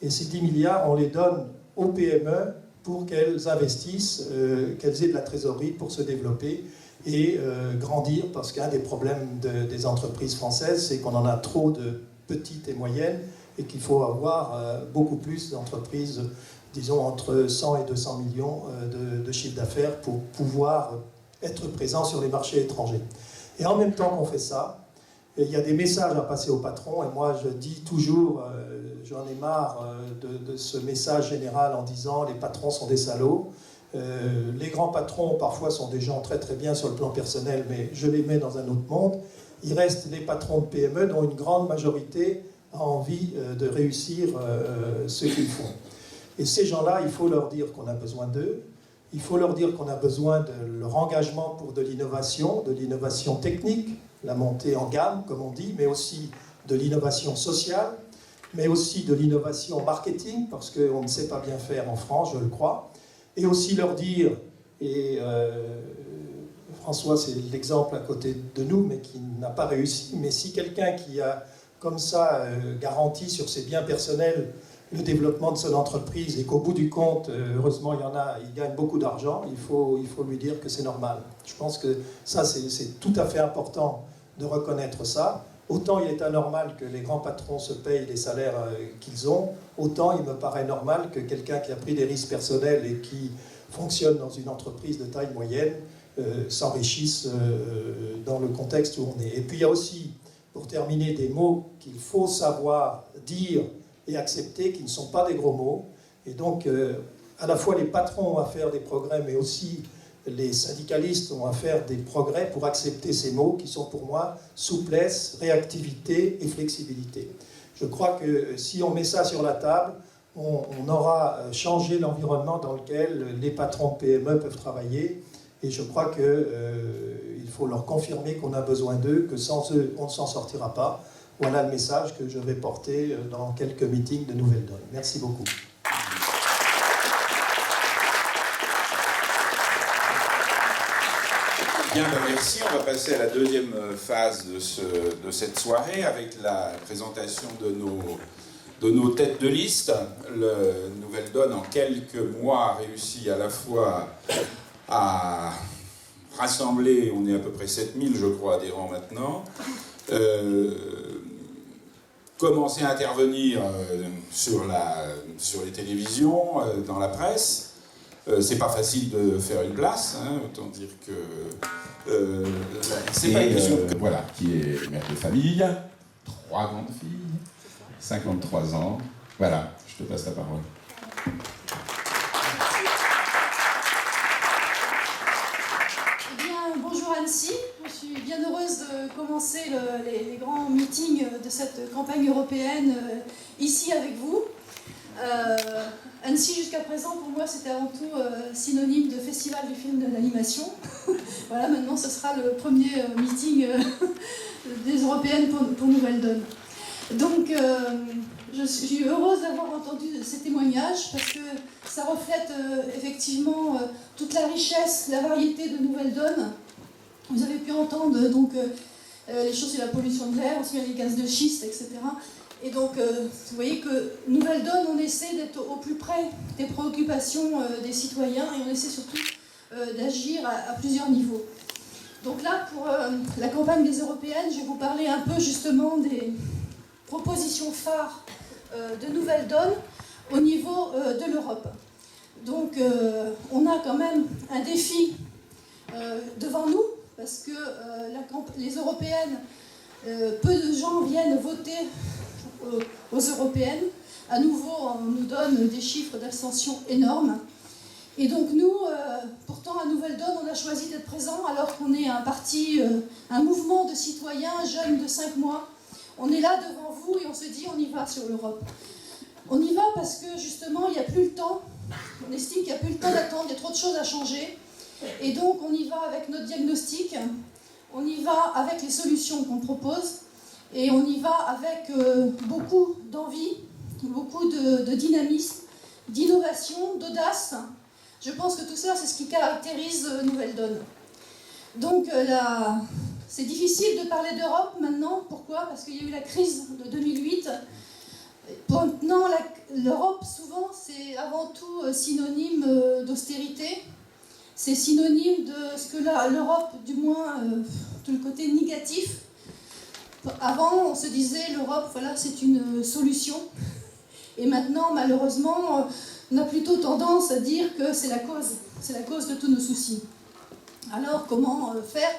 Et ces 10 milliards, on les donne aux PME pour qu'elles investissent, qu'elles aient de la trésorerie pour se développer et grandir, parce qu'un des problèmes des entreprises françaises, c'est qu'on en a trop de petites et moyennes, et qu'il faut avoir beaucoup plus d'entreprises, disons entre 100 et 200 millions de chiffre d'affaires pour pouvoir être présent sur les marchés étrangers. Et en même temps qu'on fait ça, il y a des messages à passer aux patrons, et moi je dis toujours, j'en ai marre de ce message général en disant les patrons sont des salauds. Les grands patrons parfois sont des gens très très bien sur le plan personnel, mais je les mets dans un autre monde. Il reste les patrons de PME dont une grande majorité a envie de réussir ce qu'ils font. Et ces gens-là, il faut leur dire qu'on a besoin d'eux, il faut leur dire qu'on a besoin de leur engagement pour de l'innovation technique, la montée en gamme, comme on dit, mais aussi de l'innovation sociale, mais aussi de l'innovation marketing, parce qu'on ne sait pas bien faire en France, je le crois, et aussi leur dire, et François c'est l'exemple à côté de nous, mais qui n'a pas réussi, mais si quelqu'un qui a comme ça garanti sur ses biens personnels le développement de son entreprise et qu'au bout du compte, heureusement il y en a, il gagne beaucoup d'argent, il faut lui dire que c'est normal. Je pense que ça c'est tout à fait important de reconnaître ça. Autant il est anormal que les grands patrons se payent les salaires qu'ils ont, autant il me paraît normal que quelqu'un qui a pris des risques personnels et qui fonctionne dans une entreprise de taille moyenne s'enrichissent dans le contexte où on est. Et puis il y a aussi, pour terminer, des mots qu'il faut savoir dire et accepter, qui ne sont pas des gros mots. Et donc, à la fois les patrons ont à faire des progrès, mais aussi les syndicalistes ont à faire des progrès pour accepter ces mots qui sont pour moi souplesse, réactivité et flexibilité. Je crois que si on met ça sur la table, on aura changé l'environnement dans lequel les patrons de PME peuvent travailler. Et je crois qu'il faut leur confirmer qu'on a besoin d'eux, que sans eux, on ne s'en sortira pas. Voilà le message que je vais porter dans quelques meetings de Nouvelle Donne. Merci beaucoup. Bien, merci. On va passer à la deuxième phase de cette soirée avec la présentation de nos têtes de liste. Le Nouvelle Donne, en quelques mois, a réussi à la fois à rassembler, on est à peu près 7000, je crois, adhérents maintenant, commencer à intervenir sur les télévisions, dans la presse. C'est pas facile de faire une place, hein, autant dire que c'est pas une question voilà, qui est mère de famille, 3 grandes filles, 53 ans. Voilà, je te passe la parole. Eh bien, bonjour Annecy. Je suis bien heureuse de commencer les grands meetings de cette campagne européenne ici avec vous. Annecy, jusqu'à présent, pour moi, c'était avant tout synonyme de festival du film de l'animation. Voilà, maintenant, ce sera le premier meeting des Européennes pour Nouvelle Donne. Donc, je suis heureuse d'avoir entendu ces témoignages parce que ça reflète effectivement toute la richesse, la variété de Nouvelle Donne. Vous avez pu entendre donc, les choses sur la pollution de l'air, aussi les gaz de schiste, etc. Et donc, vous voyez que Nouvelle Donne, on essaie d'être au plus près des préoccupations des citoyens et on essaie surtout d'agir à plusieurs niveaux. Donc là, pour la campagne des Européennes, je vais vous parler un peu justement des propositions phares de Nouvelle Donne au niveau de l'Europe. Donc, on a quand même un défi devant nous parce que les Européennes, peu de gens viennent voter aux Européennes. À nouveau, on nous donne des chiffres d'abstention énormes. Et donc nous, pourtant à Nouvelle Donne, on a choisi d'être présents alors qu'on est un parti, un mouvement de citoyens jeunes de 5 mois. On est là devant vous et on se dit on y va sur l'Europe. On y va parce que justement, il n'y a plus le temps. On estime qu'il n'y a plus le temps d'attendre, il y a trop de choses à changer. Et donc on y va avec notre diagnostic, on y va avec les solutions qu'on propose. Et on y va avec beaucoup d'envie, beaucoup de dynamisme, d'innovation, d'audace. Je pense que tout ça, c'est ce qui caractérise Nouvelle Donne. Donc, c'est difficile de parler d'Europe maintenant. Pourquoi ? Parce qu'il y a eu la crise de 2008. Maintenant, l'Europe, souvent, c'est avant tout synonyme d'austérité. C'est synonyme de ce que l'Europe, du moins, tout le côté négatif. Avant, on se disait l'Europe, voilà, c'est une solution. Et maintenant, malheureusement, on a plutôt tendance à dire que c'est la cause de tous nos soucis. Alors, comment faire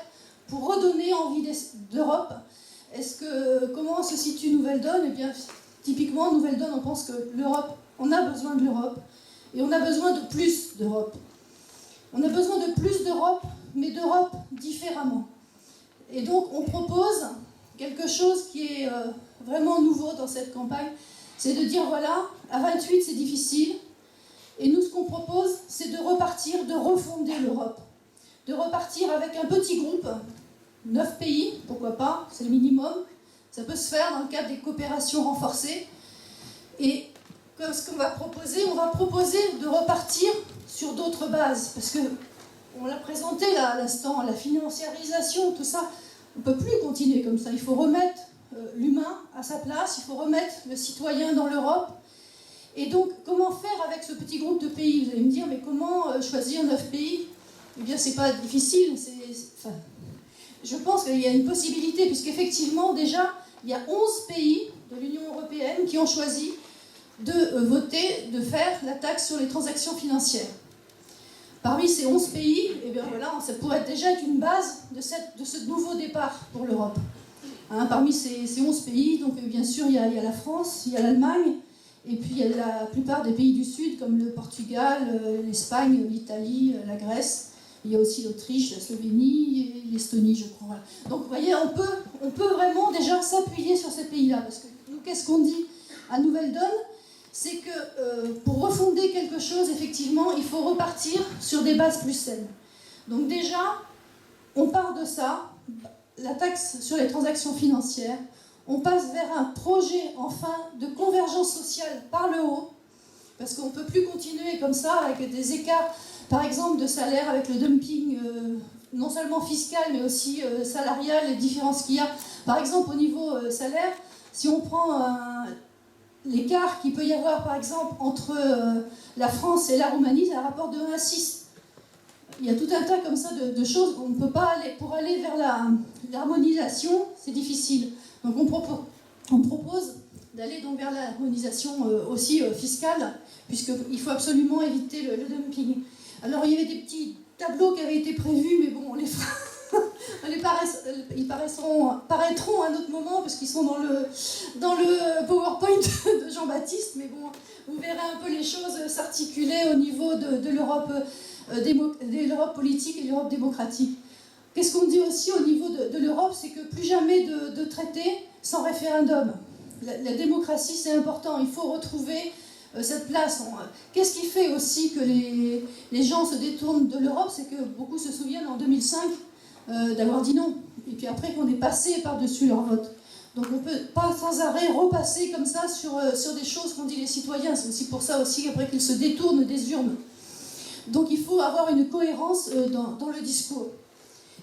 pour redonner envie d'Europe ? Comment se situe Nouvelle Donne ? Eh bien, typiquement, Nouvelle Donne, on pense que l'Europe, on a besoin de l'Europe, et on a besoin de plus d'Europe. On a besoin de plus d'Europe, mais d'Europe différemment. Et donc, on propose quelque chose qui est vraiment nouveau dans cette campagne, c'est de dire, voilà, à 28, c'est difficile, et nous, ce qu'on propose, c'est de repartir, de refonder l'Europe. De repartir avec un petit groupe, 9 pays, pourquoi pas, c'est le minimum, ça peut se faire dans le cadre des coopérations renforcées, et ce qu'on va proposer, on va proposer de repartir sur d'autres bases, parce que, on l'a présenté là à l'instant, la financiarisation, tout ça, on ne peut plus continuer comme ça. Il faut remettre l'humain à sa place, il faut remettre le citoyen dans l'Europe. Et donc, comment faire avec ce petit groupe de pays ? Vous allez me dire, mais comment choisir 9 pays ? Eh bien, c'est pas difficile. Je pense qu'il y a une possibilité, puisqu'effectivement, déjà, il y a 11 pays de l'Union européenne qui ont choisi de voter, de faire la taxe sur les transactions financières. Parmi ces 11 pays, eh bien voilà, ça pourrait déjà être une base de ce nouveau départ pour l'Europe. Hein, parmi ces 11 pays, donc bien sûr, il y a la France, il y a l'Allemagne, et puis il y a la plupart des pays du Sud, comme le Portugal, l'Espagne, l'Italie, la Grèce. Il y a aussi l'Autriche, la Slovénie et l'Estonie, je crois. Voilà. Donc vous voyez, on peut vraiment déjà s'appuyer sur ces pays-là. Parce que nous, qu'est-ce qu'on dit à Nouvelle Donne? C'est que pour refonder quelque chose, effectivement, il faut repartir sur des bases plus saines. Donc déjà, on part de ça, la taxe sur les transactions financières, on passe vers un projet, enfin, de convergence sociale par le haut, parce qu'on ne peut plus continuer comme ça, avec des écarts, par exemple, de salaire, avec le dumping, non seulement fiscal, mais aussi salarial, les différences qu'il y a. Par exemple, au niveau salaire, si on prend l'écart qu'il peut y avoir, par exemple, entre la France et la Roumanie, c'est un rapport de 1 à 6. Il y a tout un tas comme ça de choses. On ne peut pas aller, pour aller vers l'harmonisation, c'est difficile. Donc on propose d'aller donc vers l'harmonisation aussi fiscale, puisqu'il faut absolument éviter le dumping. Alors il y avait des petits tableaux qui avaient été prévus, mais bon, on les fera. Ils paraîtront à un autre moment, parce qu'ils sont dans le PowerPoint de Jean-Baptiste, mais bon, vous verrez un peu les choses s'articuler au niveau de l'Europe politique et l'Europe démocratique. Qu'est-ce qu'on dit aussi au niveau de l'Europe, c'est que plus jamais de traité sans référendum. La démocratie, c'est important, il faut retrouver cette place. Qu'est-ce qui fait aussi que les gens se détournent de l'Europe? C'est que beaucoup se souviennent en 2005 d'avoir dit non, et puis après qu'on est passé par-dessus leur vote. Donc on ne peut pas sans arrêt repasser comme ça sur des choses qu'ont dit les citoyens. C'est aussi pour ça aussi après qu'ils se détournent des urnes. Donc il faut avoir une cohérence dans le discours.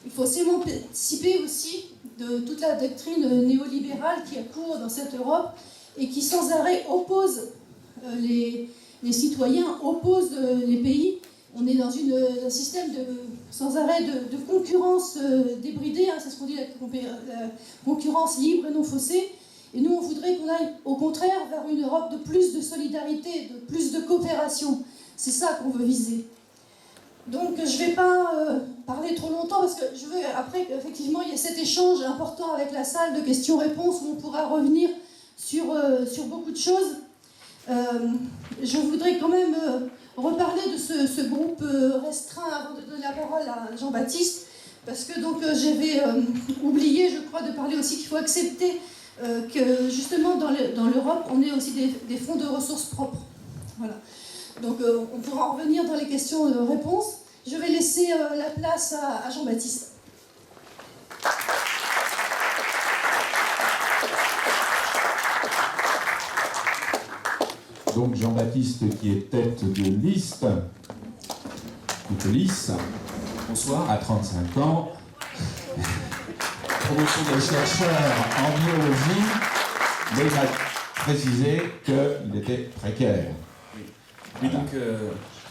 Il faut s'émanciper aussi de toute la doctrine néolibérale qui accourt dans cette Europe et qui sans arrêt oppose les citoyens, oppose les pays. On est dans un système sans arrêt de concurrence débridée, hein, c'est ce qu'on dit, la concurrence libre et non faussée. Et nous, on voudrait qu'on aille au contraire vers une Europe de plus de solidarité, de plus de coopération. C'est ça qu'on veut viser. Donc je ne vais pas parler trop longtemps, parce que je veux, après, effectivement, il y a cet échange important avec la salle de questions-réponses où on pourra revenir sur beaucoup de choses. Je voudrais quand même reparler de ce groupe restreint avant de donner la parole à Jean-Baptiste, parce que donc j'avais oublié, je crois, de parler aussi qu'il faut accepter que justement dans l'Europe, on ait aussi des fonds de ressources propres. Voilà. Donc on pourra en revenir dans les questions-réponses. Je vais laisser la place à Jean-Baptiste. Donc Jean-Baptiste qui est tête de liste, bonsoir, à 35 ans, promotion de chercheur en biologie, mais il m'a précisé qu'il était précaire. Oui, donc,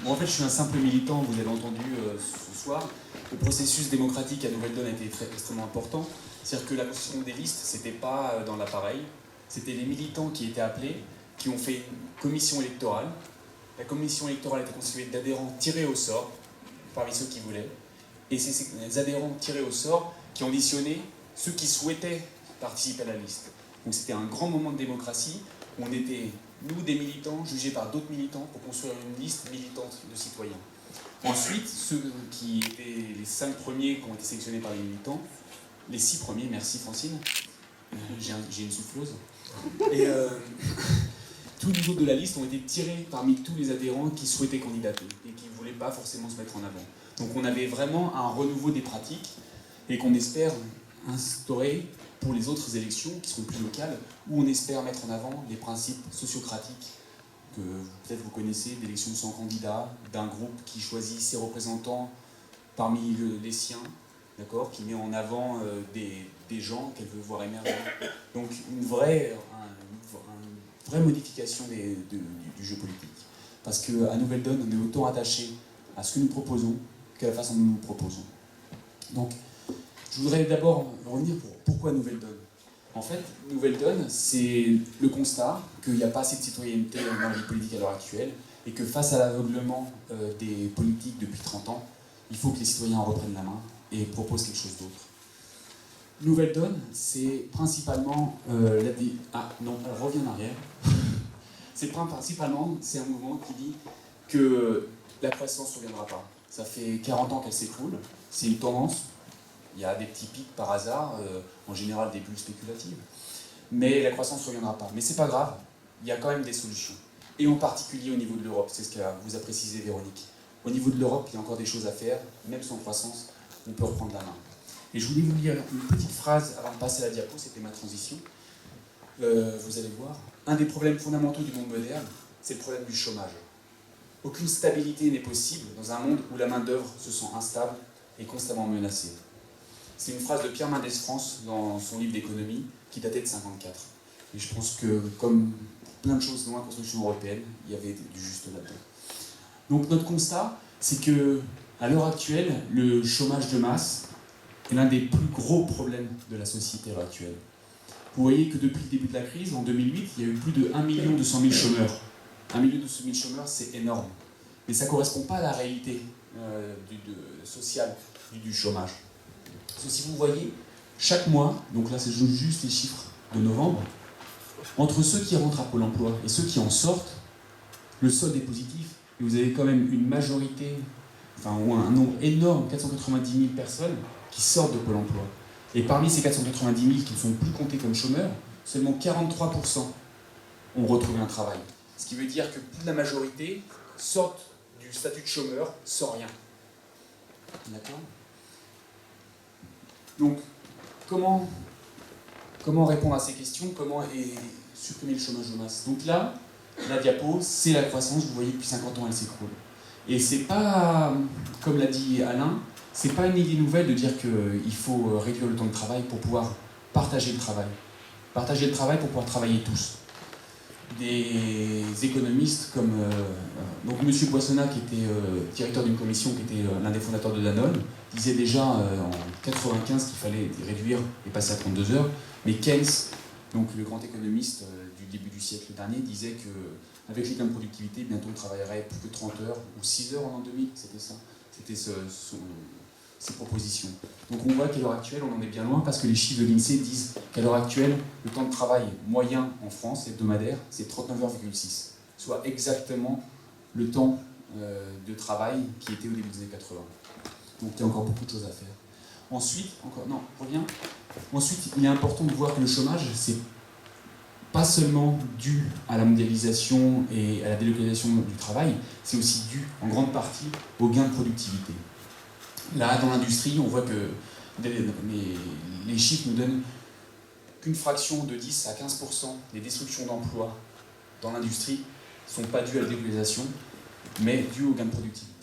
moi en fait je suis un simple militant, vous avez entendu ce soir. Le processus démocratique à Nouvelle Donne a été extrêmement important. C'est-à-dire que la constitution des listes, c'était pas dans l'appareil, c'était les militants qui étaient appelés, qui ont fait une commission électorale. La commission électorale était constituée d'adhérents tirés au sort, parmi ceux qui voulaient. Et c'est ces adhérents tirés au sort qui ont auditionné ceux qui souhaitaient participer à la liste. Donc c'était un grand moment de démocratie où on était, nous, des militants, jugés par d'autres militants pour construire une liste militante de citoyens. Ensuite, ceux qui étaient les 5 premiers qui ont été sélectionnés par les militants, les 6 premiers, merci Francine, j'ai une souffleuse, et tous les autres de la liste ont été tirés parmi tous les adhérents qui souhaitaient candidater et qui ne voulaient pas forcément se mettre en avant. Donc on avait vraiment un renouveau des pratiques et qu'on espère instaurer pour les autres élections qui seront plus locales, où on espère mettre en avant des principes sociocratiques que peut-être vous connaissez, d'élections sans candidat, d'un groupe qui choisit ses représentants parmi les siens, d'accord, qui met en avant des gens qu'elle veut voir émerger. Donc une vraie modification du jeu politique. Parce qu'à Nouvelle Donne, on est autant attaché à ce que nous proposons qu'à la façon dont nous nous proposons. Donc, je voudrais d'abord revenir pourquoi Nouvelle Donne. En fait, Nouvelle Donne, c'est le constat qu'il n'y a pas assez de citoyenneté dans la vie politique à l'heure actuelle et que face à l'aveuglement des politiques depuis 30 ans, il faut que les citoyens reprennent la main et proposent quelque chose d'autre. Nouvelle donne, c'est principalement Ah non, alors reviens en arrière. C'est un mouvement qui dit que la croissance ne reviendra pas. Ça fait 40 ans qu'elle s'écroule, c'est une tendance. Il y a des petits pics par hasard, en général des bulles spéculatives. Mais la croissance ne reviendra pas. Mais c'est pas grave, il y a quand même des solutions. Et en particulier au niveau de l'Europe, c'est ce que vous a précisé Véronique. Au niveau de l'Europe, il y a encore des choses à faire, même sans croissance, on peut reprendre la main. Et je voulais vous lire une petite phrase avant de passer à la diapo, c'était ma transition. Vous allez voir. Un des problèmes fondamentaux du monde moderne, c'est le problème du chômage. Aucune stabilité n'est possible dans un monde où la main-d'œuvre se sent instable et constamment menacée. C'est une phrase de Pierre Mendès France dans son livre d'économie qui datait de 1954. Et je pense que, comme plein de choses dans la construction européenne, il y avait du juste là-dedans. Donc notre constat, c'est que à l'heure actuelle, le chômage de masse est l'un des plus gros problèmes de la société à l'heure actuelle. Vous voyez que depuis le début de la crise, en 2008, il y a eu plus de 1 200 000 chômeurs. 1 200 000 chômeurs, c'est énorme. Mais ça ne correspond pas à la réalité sociale du chômage. Parce que si vous voyez, chaque mois, donc là c'est juste les chiffres de novembre, entre ceux qui rentrent à Pôle emploi et ceux qui en sortent, le solde est positif. Et vous avez quand même une majorité, ou un nombre énorme, 490 000 personnes, qui sortent de Pôle emploi. Et parmi ces 490 000 qui ne sont plus comptés comme chômeurs, seulement 43% ont retrouvé un travail. Ce qui veut dire que plus de la majorité sortent du statut de chômeur sans rien. D'accord ? Donc, comment répondre à ces questions ? Comment supprimer le chômage de masse ? Donc là, la diapo, c'est la croissance, vous voyez, depuis 50 ans, elle s'écroule. Et c'est pas, comme l'a dit Alain, c'est pas une idée nouvelle de dire qu'il faut réduire le temps de travail pour pouvoir partager le travail. Partager le travail pour pouvoir travailler tous. Des économistes comme donc M. Boissonnat, qui était directeur d'une commission, qui était l'un des fondateurs de Danone, disait déjà en 1995 qu'il fallait réduire et passer à 32 heures. Mais Keynes, donc le grand économiste du début du siècle dernier, disait qu'avec les gains de productivité, bientôt on travaillerait plus que 30 heures ou 6 heures en l'an 2000, c'était ça. C'était ses propositions. Donc on voit qu'à l'heure actuelle, on en est bien loin parce que les chiffres de l'INSEE disent qu'à l'heure actuelle, le temps de travail moyen en France, hebdomadaire, c'est 39h,6, soit exactement le temps de travail qui était au début des années 80. Donc il y a encore beaucoup de choses à faire. Ensuite, il est important de voir que le chômage, c'est pas seulement dû à la mondialisation et à la délocalisation du travail, c'est aussi dû en grande partie au gain de productivité. Là, dans l'industrie, on voit que les chiffres nous donnent qu'une fraction de 10 à 15% des destructions d'emplois dans l'industrie ne sont pas dues à la délocalisation, mais dues au gain de productivité.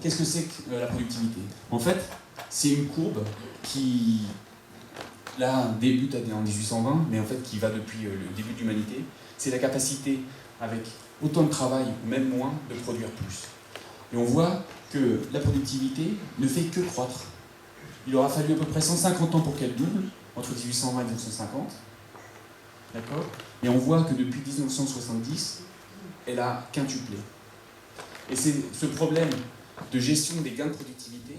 Qu'est-ce que c'est que la productivité ? En fait, c'est une courbe qui, là, débute en 1820, mais en fait qui va depuis le début de l'humanité. C'est la capacité, avec autant de travail, ou même moins, de produire plus. Et on voit que la productivité ne fait que croître. Il aura fallu à peu près 150 ans pour qu'elle double, entre 1820 et 1950. D'accord ? Et on voit que depuis 1970, elle a quintuplé. Et c'est ce problème de gestion des gains de productivité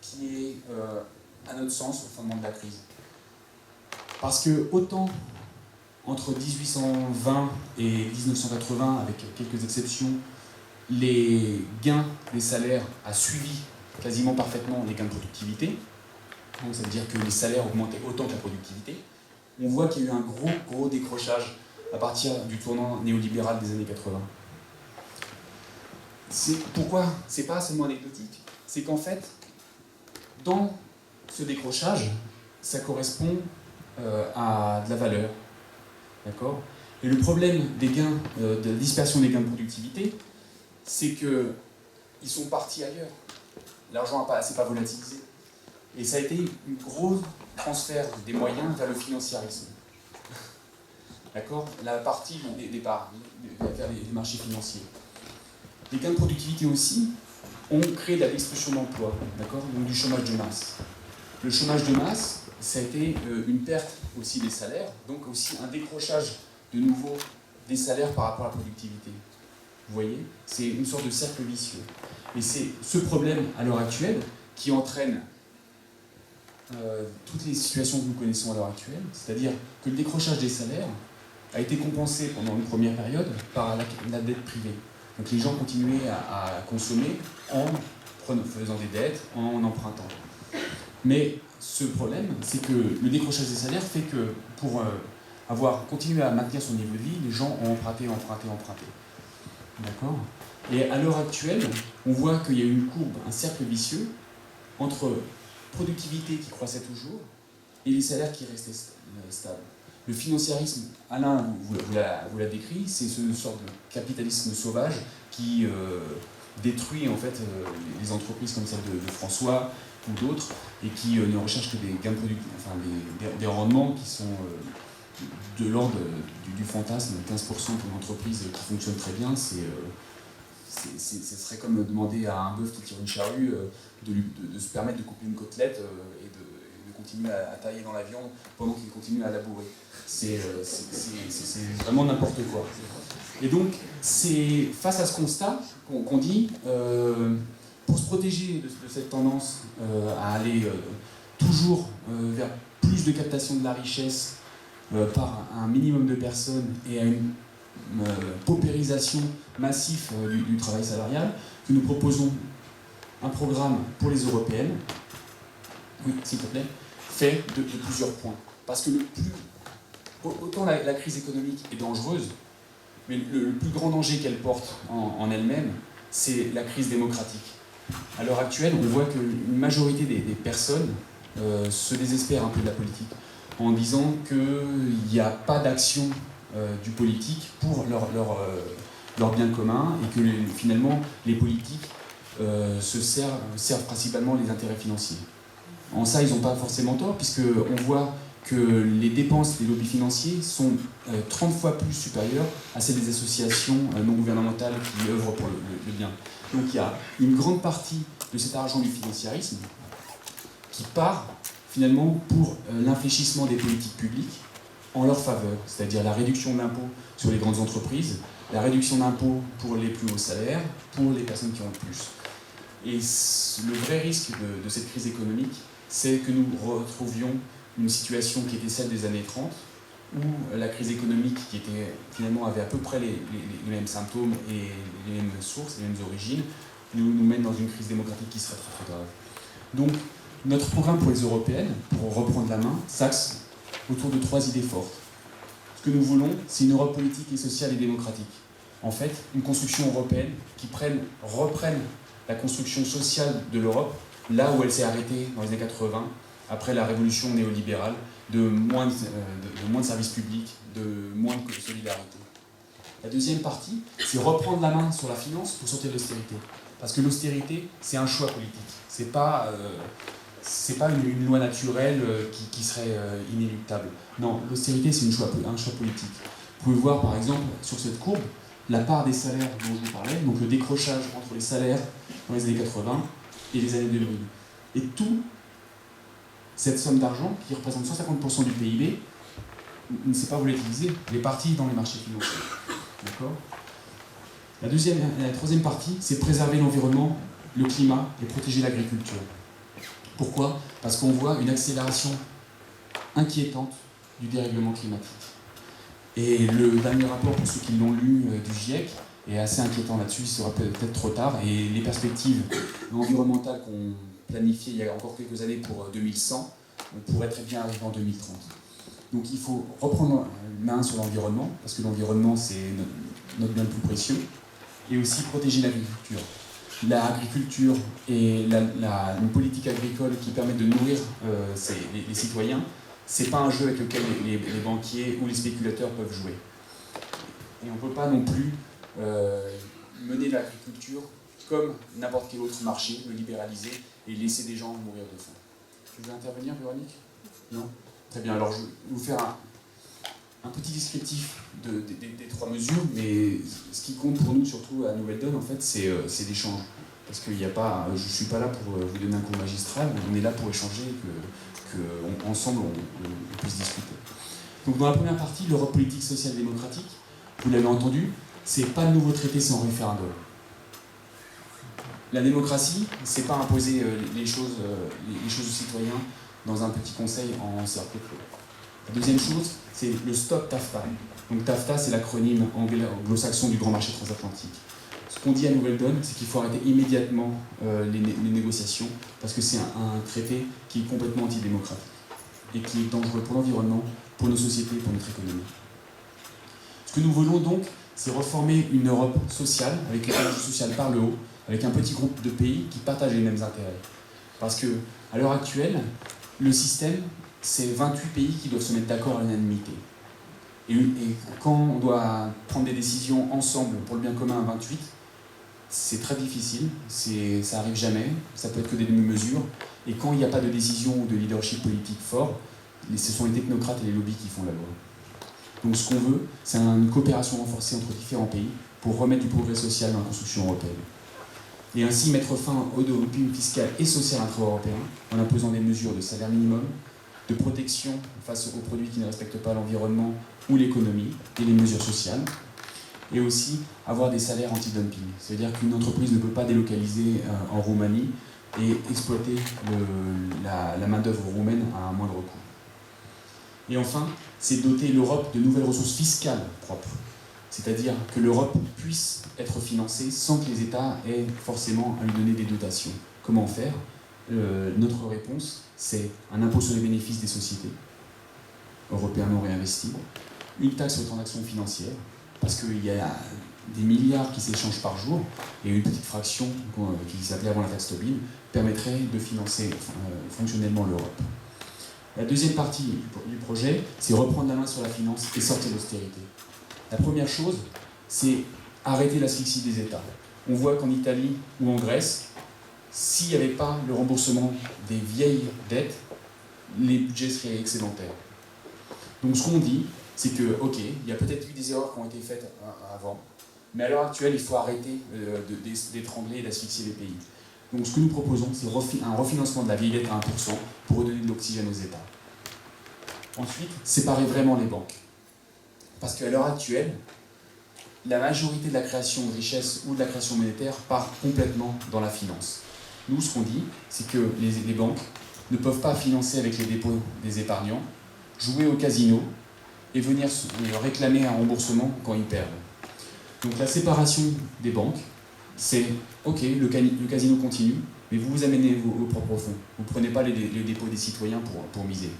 qui est, à notre sens, au fondement de la crise. Parce que autant entre 1820 et 1980, avec quelques exceptions, les gains des salaires a suivi quasiment parfaitement les gains de productivité. Donc ça veut dire que les salaires augmentaient autant que la productivité. On voit qu'il y a eu un gros décrochage à partir du tournant néolibéral des années 80. Pourquoi ? C'est pas seulement anecdotique. C'est qu'en fait, dans ce décrochage, ça correspond à de la valeur. D'accord ? Et le problème des gains, de la dispersion des gains de productivité, c'est qu'ils sont partis ailleurs. L'argent s'est pas volatilisé. Et ça a été un gros transfert des moyens vers le financiarisme. D'accord ? La partie des départ, vers les marchés financiers. Les gains de productivité aussi ont créé de l'expulsion d'emploi, d'accord ? Donc du chômage de masse. Le chômage de masse, ça a été une perte aussi des salaires, donc aussi un décrochage de nouveau des salaires par rapport à la productivité. Vous voyez? C'est une sorte de cercle vicieux. Et c'est ce problème, à l'heure actuelle, qui entraîne toutes les situations que nous connaissons à l'heure actuelle, c'est-à-dire que le décrochage des salaires a été compensé pendant une première période par la dette privée. Donc les gens continuaient à consommer en faisant des dettes, en empruntant. Mais ce problème, c'est que le décrochage des salaires fait que pour avoir continué à maintenir son niveau de vie, les gens ont emprunté. D'accord? Et à l'heure actuelle, on voit qu'il y a une courbe, un cercle vicieux, entre productivité qui croissait toujours et les salaires qui restaient stables. Le financiarisme, Alain vous l'a décrit, c'est une sorte de capitalisme sauvage qui détruit en fait les entreprises comme celle de François ou d'autres et qui ne recherche que des gains productifs, enfin des rendements qui sont de l'ordre du fantasme. 15% pour une entreprise qui fonctionne très bien, ce serait comme demander à un bœuf qui tire une charrue de se permettre de couper une côtelette et de continuer à tailler dans la viande pendant qu'il continue à labourer. C'est vraiment n'importe quoi. Et donc, c'est face à ce constat qu'on dit, pour se protéger de cette tendance à aller toujours vers plus de captation de la richesse par un minimum de personnes et à une paupérisation massive du travail salarial, que nous proposons un programme pour les européennes, oui, s'il te plaît, fait de plusieurs points. Parce que autant la crise économique est dangereuse, mais le plus grand danger qu'elle porte en elle-même, c'est la crise démocratique. À l'heure actuelle, on voit qu'une majorité des personnes se désespèrent un peu de la politique, en disant qu'il n'y a pas d'action du politique pour leur bien commun, et que finalement, les politiques servent principalement les intérêts financiers. En ça, ils n'ont pas forcément tort, puisqu'on voit que les dépenses des lobbies financiers sont 30 fois plus supérieures à celles des associations non gouvernementales qui œuvrent pour le bien. Donc il y a une grande partie de cet argent du financiarisme qui part finalement pour l'infléchissement des politiques publiques en leur faveur, c'est-à-dire la réduction d'impôts sur les grandes entreprises, la réduction d'impôts pour les plus hauts salaires, pour les personnes qui ont le plus. Et le vrai risque de cette crise économique, c'est que nous retrouvions une situation qui était celle des années 30, où la crise économique, qui finalement avait à peu près les mêmes symptômes et les mêmes sources, les mêmes origines, nous mène dans une crise démocratique qui serait très très grave. Donc, notre programme pour les européennes, pour reprendre la main, s'axe autour de 3 idées fortes. Ce que nous voulons, c'est une Europe politique et sociale et démocratique. En fait, une construction européenne qui reprenne la construction sociale de l'Europe, là où elle s'est arrêtée dans les années 80, après la révolution néolibérale, de moins de services publics, de moins de solidarité. La deuxième partie, c'est reprendre la main sur la finance pour sortir de l'austérité. Parce que l'austérité, c'est un choix politique. C'est pas une loi naturelle qui serait inéluctable. Non, l'austérité, c'est un choix politique. Vous pouvez voir, par exemple, sur cette courbe, la part des salaires dont je vous parlais, donc le décrochage entre les salaires dans les années 80 et les années 2000. Et tout cette somme d'argent, qui représente 150% du PIB, ne s'est pas volatilisée. Elle est partie dans les marchés financiers. D'accord ? La troisième partie, c'est préserver l'environnement, le climat et protéger l'agriculture. Pourquoi ? Parce qu'on voit une accélération inquiétante du dérèglement climatique. Et le dernier rapport, pour ceux qui l'ont lu, du GIEC, est assez inquiétant là-dessus, il sera peut-être trop tard, et les perspectives environnementales qu'on planifiait il y a encore quelques années pour 2100, on pourrait très bien arriver en 2030. Donc il faut reprendre main sur l'environnement, parce que l'environnement c'est notre bien le plus précieux, et aussi protéger l'agriculture. L'agriculture et une politique agricole qui permet de nourrir les citoyens, c'est pas un jeu avec lequel les banquiers ou les spéculateurs peuvent jouer. Et on ne peut pas non plus mener l'agriculture comme n'importe quel autre marché, le libéraliser et laisser des gens mourir de faim. Tu veux intervenir, Véronique ? Non ? Très bien, alors je vais vous faire un petit descriptif des 3 mesures, mais ce qui compte pour nous, surtout à Nouvelle Donne, en fait, c'est l'échange. Parce qu'il n'y a pas, je ne suis pas là pour vous donner un cours magistral, on est là pour échanger, ensemble on puisse discuter. Donc dans la première partie, l'Europe politique sociale démocratique, vous l'avez entendu, c'est pas de nouveau traité sans référendum. La démocratie, c'est pas imposer les choses aux citoyens dans un petit conseil en cercle clos. La deuxième chose, c'est le Stop TAFTA. Donc TAFTA, c'est l'acronyme anglo-saxon du Grand Marché transatlantique. Ce qu'on dit à Nouvelle-Donne, c'est qu'il faut arrêter immédiatement les négociations, parce que c'est un traité qui est complètement antidémocratique et qui est dangereux pour l'environnement, pour nos sociétés, pour notre économie. Ce que nous voulons donc, c'est reformer une Europe sociale, avec l'écologie sociale par le haut, avec un petit groupe de pays qui partagent les mêmes intérêts. Parce que, à l'heure actuelle, le système, c'est 28 pays qui doivent se mettre d'accord à l'unanimité. Et quand on doit prendre des décisions ensemble pour le bien commun à 28, c'est très difficile, ça arrive jamais, ça peut être que des demi-mesures. Et quand il n'y a pas de décision ou de leadership politique fort, ce sont les technocrates et les lobbies qui font la loi. Donc ce qu'on veut, c'est une coopération renforcée entre différents pays pour remettre du progrès social dans la construction européenne. Et ainsi mettre fin au dumping fiscal et social intra-européen en imposant des mesures de salaire minimum, de protection face aux produits qui ne respectent pas l'environnement ou l'économie et les mesures sociales, et aussi avoir des salaires anti-dumping. C'est-à-dire qu'une entreprise ne peut pas délocaliser en Roumanie et exploiter la main-d'œuvre roumaine à un moindre coût. Et enfin, c'est doter l'Europe de nouvelles ressources fiscales propres. C'est-à-dire que l'Europe puisse être financée sans que les États aient forcément à lui donner des dotations. Comment faire ? Notre réponse, c'est un impôt sur les bénéfices des sociétés, européens non réinvestis, une taxe sur les transactions financières, parce qu'il y a des milliards qui s'échangent par jour, et une petite fraction, qui s'appelait avant la taxe Tobin, permettrait de financer fonctionnellement l'Europe. La deuxième partie du projet, c'est reprendre la main sur la finance et sortir de l'austérité. La première chose, c'est arrêter l'asphyxie des États. On voit qu'en Italie ou en Grèce, s'il n'y avait pas le remboursement des vieilles dettes, les budgets seraient excédentaires. Donc ce qu'on dit, c'est que, ok, il y a peut-être eu des erreurs qui ont été faites avant, mais à l'heure actuelle, il faut arrêter d'étrangler et d'asphyxier les pays. Donc ce que nous proposons, c'est un refinancement de la vieille dette à 1% pour redonner de l'oxygène aux États. Ensuite, séparer vraiment les banques. Parce qu'à l'heure actuelle, la majorité de la création de richesse ou de la création monétaire part complètement dans la finance. Nous, ce qu'on dit, c'est que les banques ne peuvent pas financer avec les dépôts des épargnants, jouer au casino et venir réclamer un remboursement quand ils perdent. Donc la séparation des banques, c'est ok, le casino continue, mais vous amenez vos propres fonds. Vous ne prenez pas les dépôts des citoyens pour miser.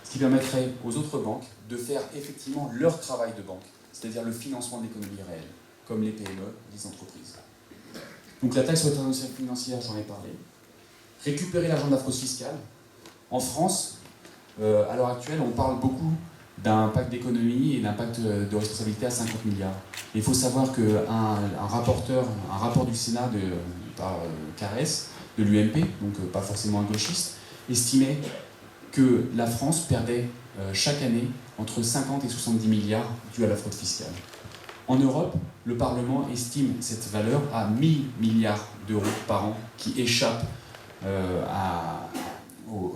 Ce qui permettrait aux autres banques de faire effectivement leur travail de banque, c'est-à-dire le financement de l'économie réelle, comme les PME, les entreprises. Donc la taxe sur les transactions financières, j'en ai parlé. Récupérer l'argent de la fraude fiscale. En France, à l'heure actuelle, on parle beaucoup d'un pacte d'économie et d'un pacte de responsabilité à 50 milliards. Et il faut savoir qu'un rapport du Sénat par Carès, de l'UMP, donc pas forcément un gauchiste, estimait que la France perdait chaque année entre 50 et 70 milliards dus à la fraude fiscale. En Europe, le Parlement estime cette valeur à 1000 milliards d'euros par an qui échappent à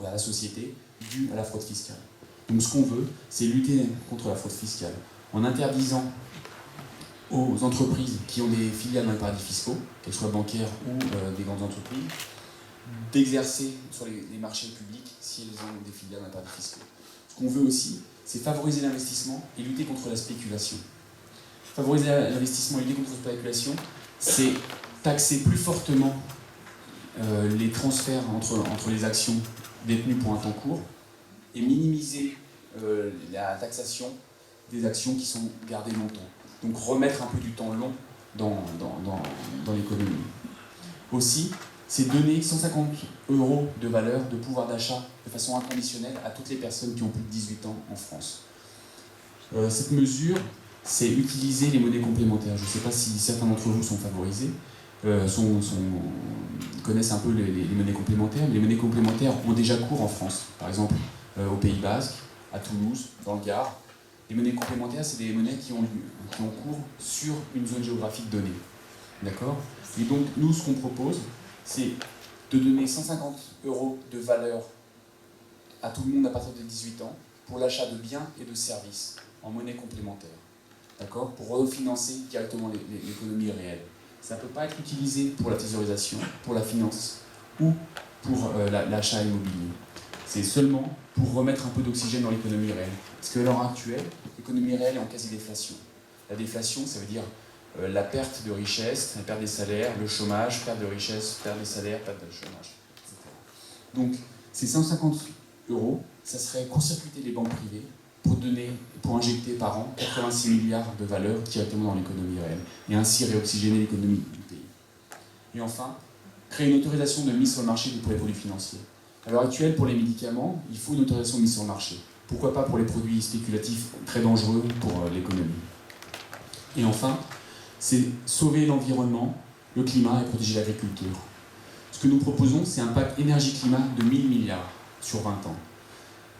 la société due à la fraude fiscale. Donc ce qu'on veut, c'est lutter contre la fraude fiscale en interdisant aux entreprises qui ont des filiales dans les paradis fiscaux, qu'elles soient bancaires ou des grandes entreprises, d'exercer sur les marchés publics si elles ont des filiales dans les paradis fiscaux. Ce qu'on veut aussi, c'est favoriser l'investissement et lutter contre la spéculation. Favoriser l'investissement et lutter contre la spéculation, c'est taxer plus fortement les transferts entre les actions détenues pour un temps court et minimiser la taxation des actions qui sont gardées longtemps. Donc remettre un peu du temps long dans l'économie. Aussi, c'est donner 150 € de valeur de pouvoir d'achat de façon inconditionnelle à toutes les personnes qui ont plus de 18 ans en France. Cette mesure, c'est utiliser les monnaies complémentaires. Je ne sais pas si certains d'entre vous sont favorisés, connaissent un peu les monnaies complémentaires, mais les monnaies complémentaires ont déjà cours en France. Par exemple, au Pays Basque, à Toulouse, dans le Gard. Les monnaies complémentaires, c'est des monnaies qui ont cours sur une zone géographique donnée. D'accord ? Et donc, nous, ce qu'on propose, c'est de donner 150 € de valeur à tout le monde à partir de 18 ans pour l'achat de biens et de services en monnaie complémentaire. d'accord, pour refinancer directement l'économie réelle. Ça ne peut pas être utilisé pour la thésaurisation, pour la finance ou pour l'achat immobilier. C'est seulement pour remettre un peu d'oxygène dans l'économie réelle. Parce qu'à l'heure actuelle, l'économie réelle est en quasi-déflation. La déflation, ça veut dire la perte de richesse, la perte des salaires, le chômage, perte de richesse, perte des salaires, perte de chômage, etc. Donc, ces 150 €, ça serait court-circuiter les banques privées pour injecter par an 86 milliards de valeur directement dans l'économie réelle, et ainsi réoxygéner l'économie du pays. Et enfin, créer une autorisation de mise sur le marché pour les produits financiers. À l'heure actuelle, pour les médicaments, il faut une autorisation de mise sur le marché. Pourquoi pas pour les produits spéculatifs très dangereux pour l'économie. Et enfin, c'est sauver l'environnement, le climat et protéger l'agriculture. Ce que nous proposons, c'est un pacte énergie-climat de 1 000 milliards sur 20 ans.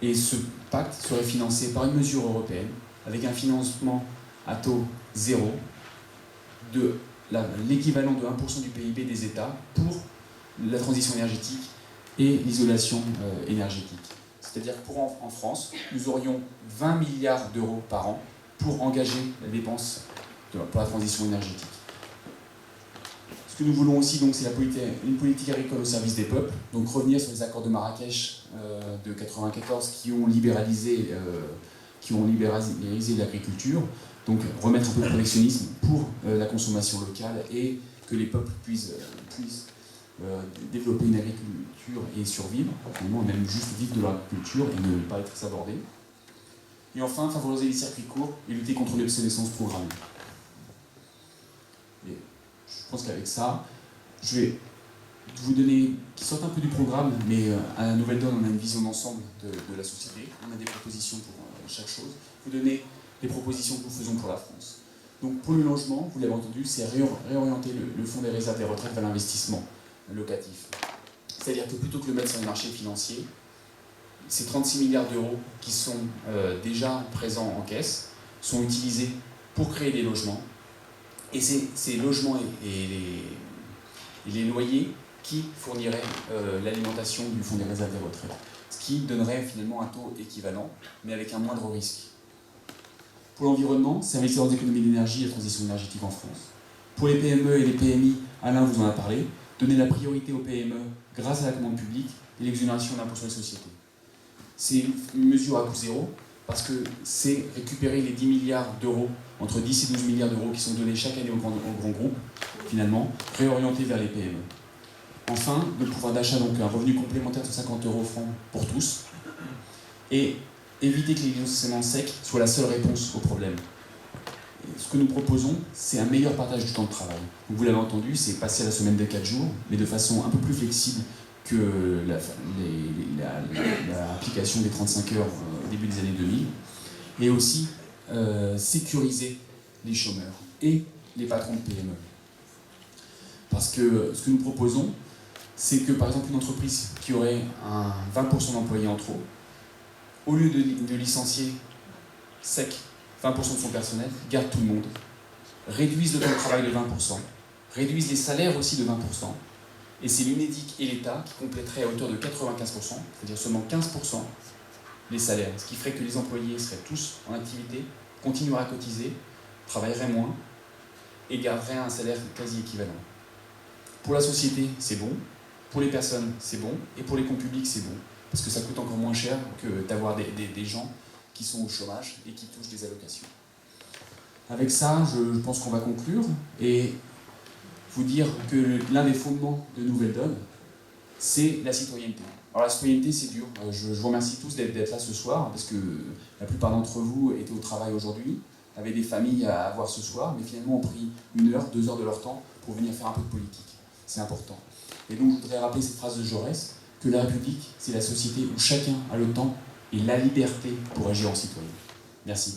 Et ce pacte serait financé par une mesure européenne, avec un financement à taux zéro, de l'équivalent de 1% du PIB des États pour la transition énergétique et l'isolation énergétique. C'est-à-dire qu'en France, nous aurions 20 milliards d'euros par an pour engager la dépense pour la transition énergétique. Ce que nous voulons aussi, donc, c'est une politique agricole au service des peuples, donc revenir sur les accords de Marrakech de 1994 qui ont libéralisé l'agriculture, donc remettre un peu de protectionnisme pour la consommation locale et que les peuples puissent développer une agriculture et survivre, finalement, même juste vivre de leur agriculture et ne pas être sabordés. Et enfin, favoriser les circuits courts et lutter contre l'obsolescence programmée. Et je pense qu'avec ça, je vais vous donner, qui sortent un peu du programme, mais à la Nouvelle Donne, on a une vision d'ensemble de la société, on a des propositions pour chaque chose, vous donner les propositions que nous faisons pour la France. Donc pour le logement, vous l'avez entendu, c'est réorienter le fonds des réserves des retraites vers l'investissement locatif. C'est-à-dire que plutôt que le mettre sur les marchés financiers, ces 36 milliards d'euros qui sont déjà présents en caisse sont utilisés pour créer des logements. Et c'est ces logements et les loyers qui fourniraient l'alimentation du fonds des réserves des retraites. Ce qui donnerait finalement un taux équivalent, mais avec un moindre risque. Pour l'environnement, c'est investir dans l'économie d'énergie et la transition énergétique en France. Pour les PME et les PMI, Alain vous en a parlé, donner la priorité aux PME grâce à la commande publique et l'exonération d'impôt sur les sociétés. C'est une mesure à coût zéro, parce que c'est récupérer les 10 milliards d'euros, entre 10 et 12 milliards d'euros qui sont donnés chaque année aux grands groupes, finalement, réorientés vers les PME. Enfin, le pouvoir d'achat, donc un revenu complémentaire de 50 € francs pour tous, et éviter que les licenciements secs soient la seule réponse au problème. Et ce que nous proposons, c'est un meilleur partage du temps de travail. Vous l'avez entendu, c'est passer à la semaine de 4 jours, mais de façon un peu plus flexible que l'application des 35 heures au début des années 2000, et aussi sécuriser les chômeurs et les patrons de PME. Parce que ce que nous proposons, c'est que par exemple une entreprise qui aurait 20% d'employés en trop, au lieu de licencier sec 20% de son personnel, garde tout le monde, réduise le temps de travail de 20%, réduise les salaires aussi de 20%, et c'est l'UNEDIC et l'État qui compléteraient à hauteur de 95%, c'est-à-dire seulement 15% les salaires, ce qui ferait que les employés seraient tous en activité, continueraient à cotiser, travailleraient moins et garderaient un salaire quasi équivalent. Pour la société, c'est bon, pour les personnes, c'est bon, et pour les comptes publics, c'est bon, parce que ça coûte encore moins cher que d'avoir des gens qui sont au chômage et qui touchent des allocations. Avec ça, je pense qu'on va conclure et vous dire que l'un des fondements de Nouvelle Donne, c'est la citoyenneté. Alors la citoyenneté, c'est dur. Je vous remercie tous d'être là ce soir, parce que la plupart d'entre vous étaient au travail aujourd'hui, avaient des familles à avoir ce soir, mais finalement ont pris 1 heure, 2 heures de leur temps pour venir faire un peu de politique. C'est important. Et donc je voudrais rappeler cette phrase de Jaurès, que la République, c'est la société où chacun a le temps et la liberté pour agir en citoyen. Merci.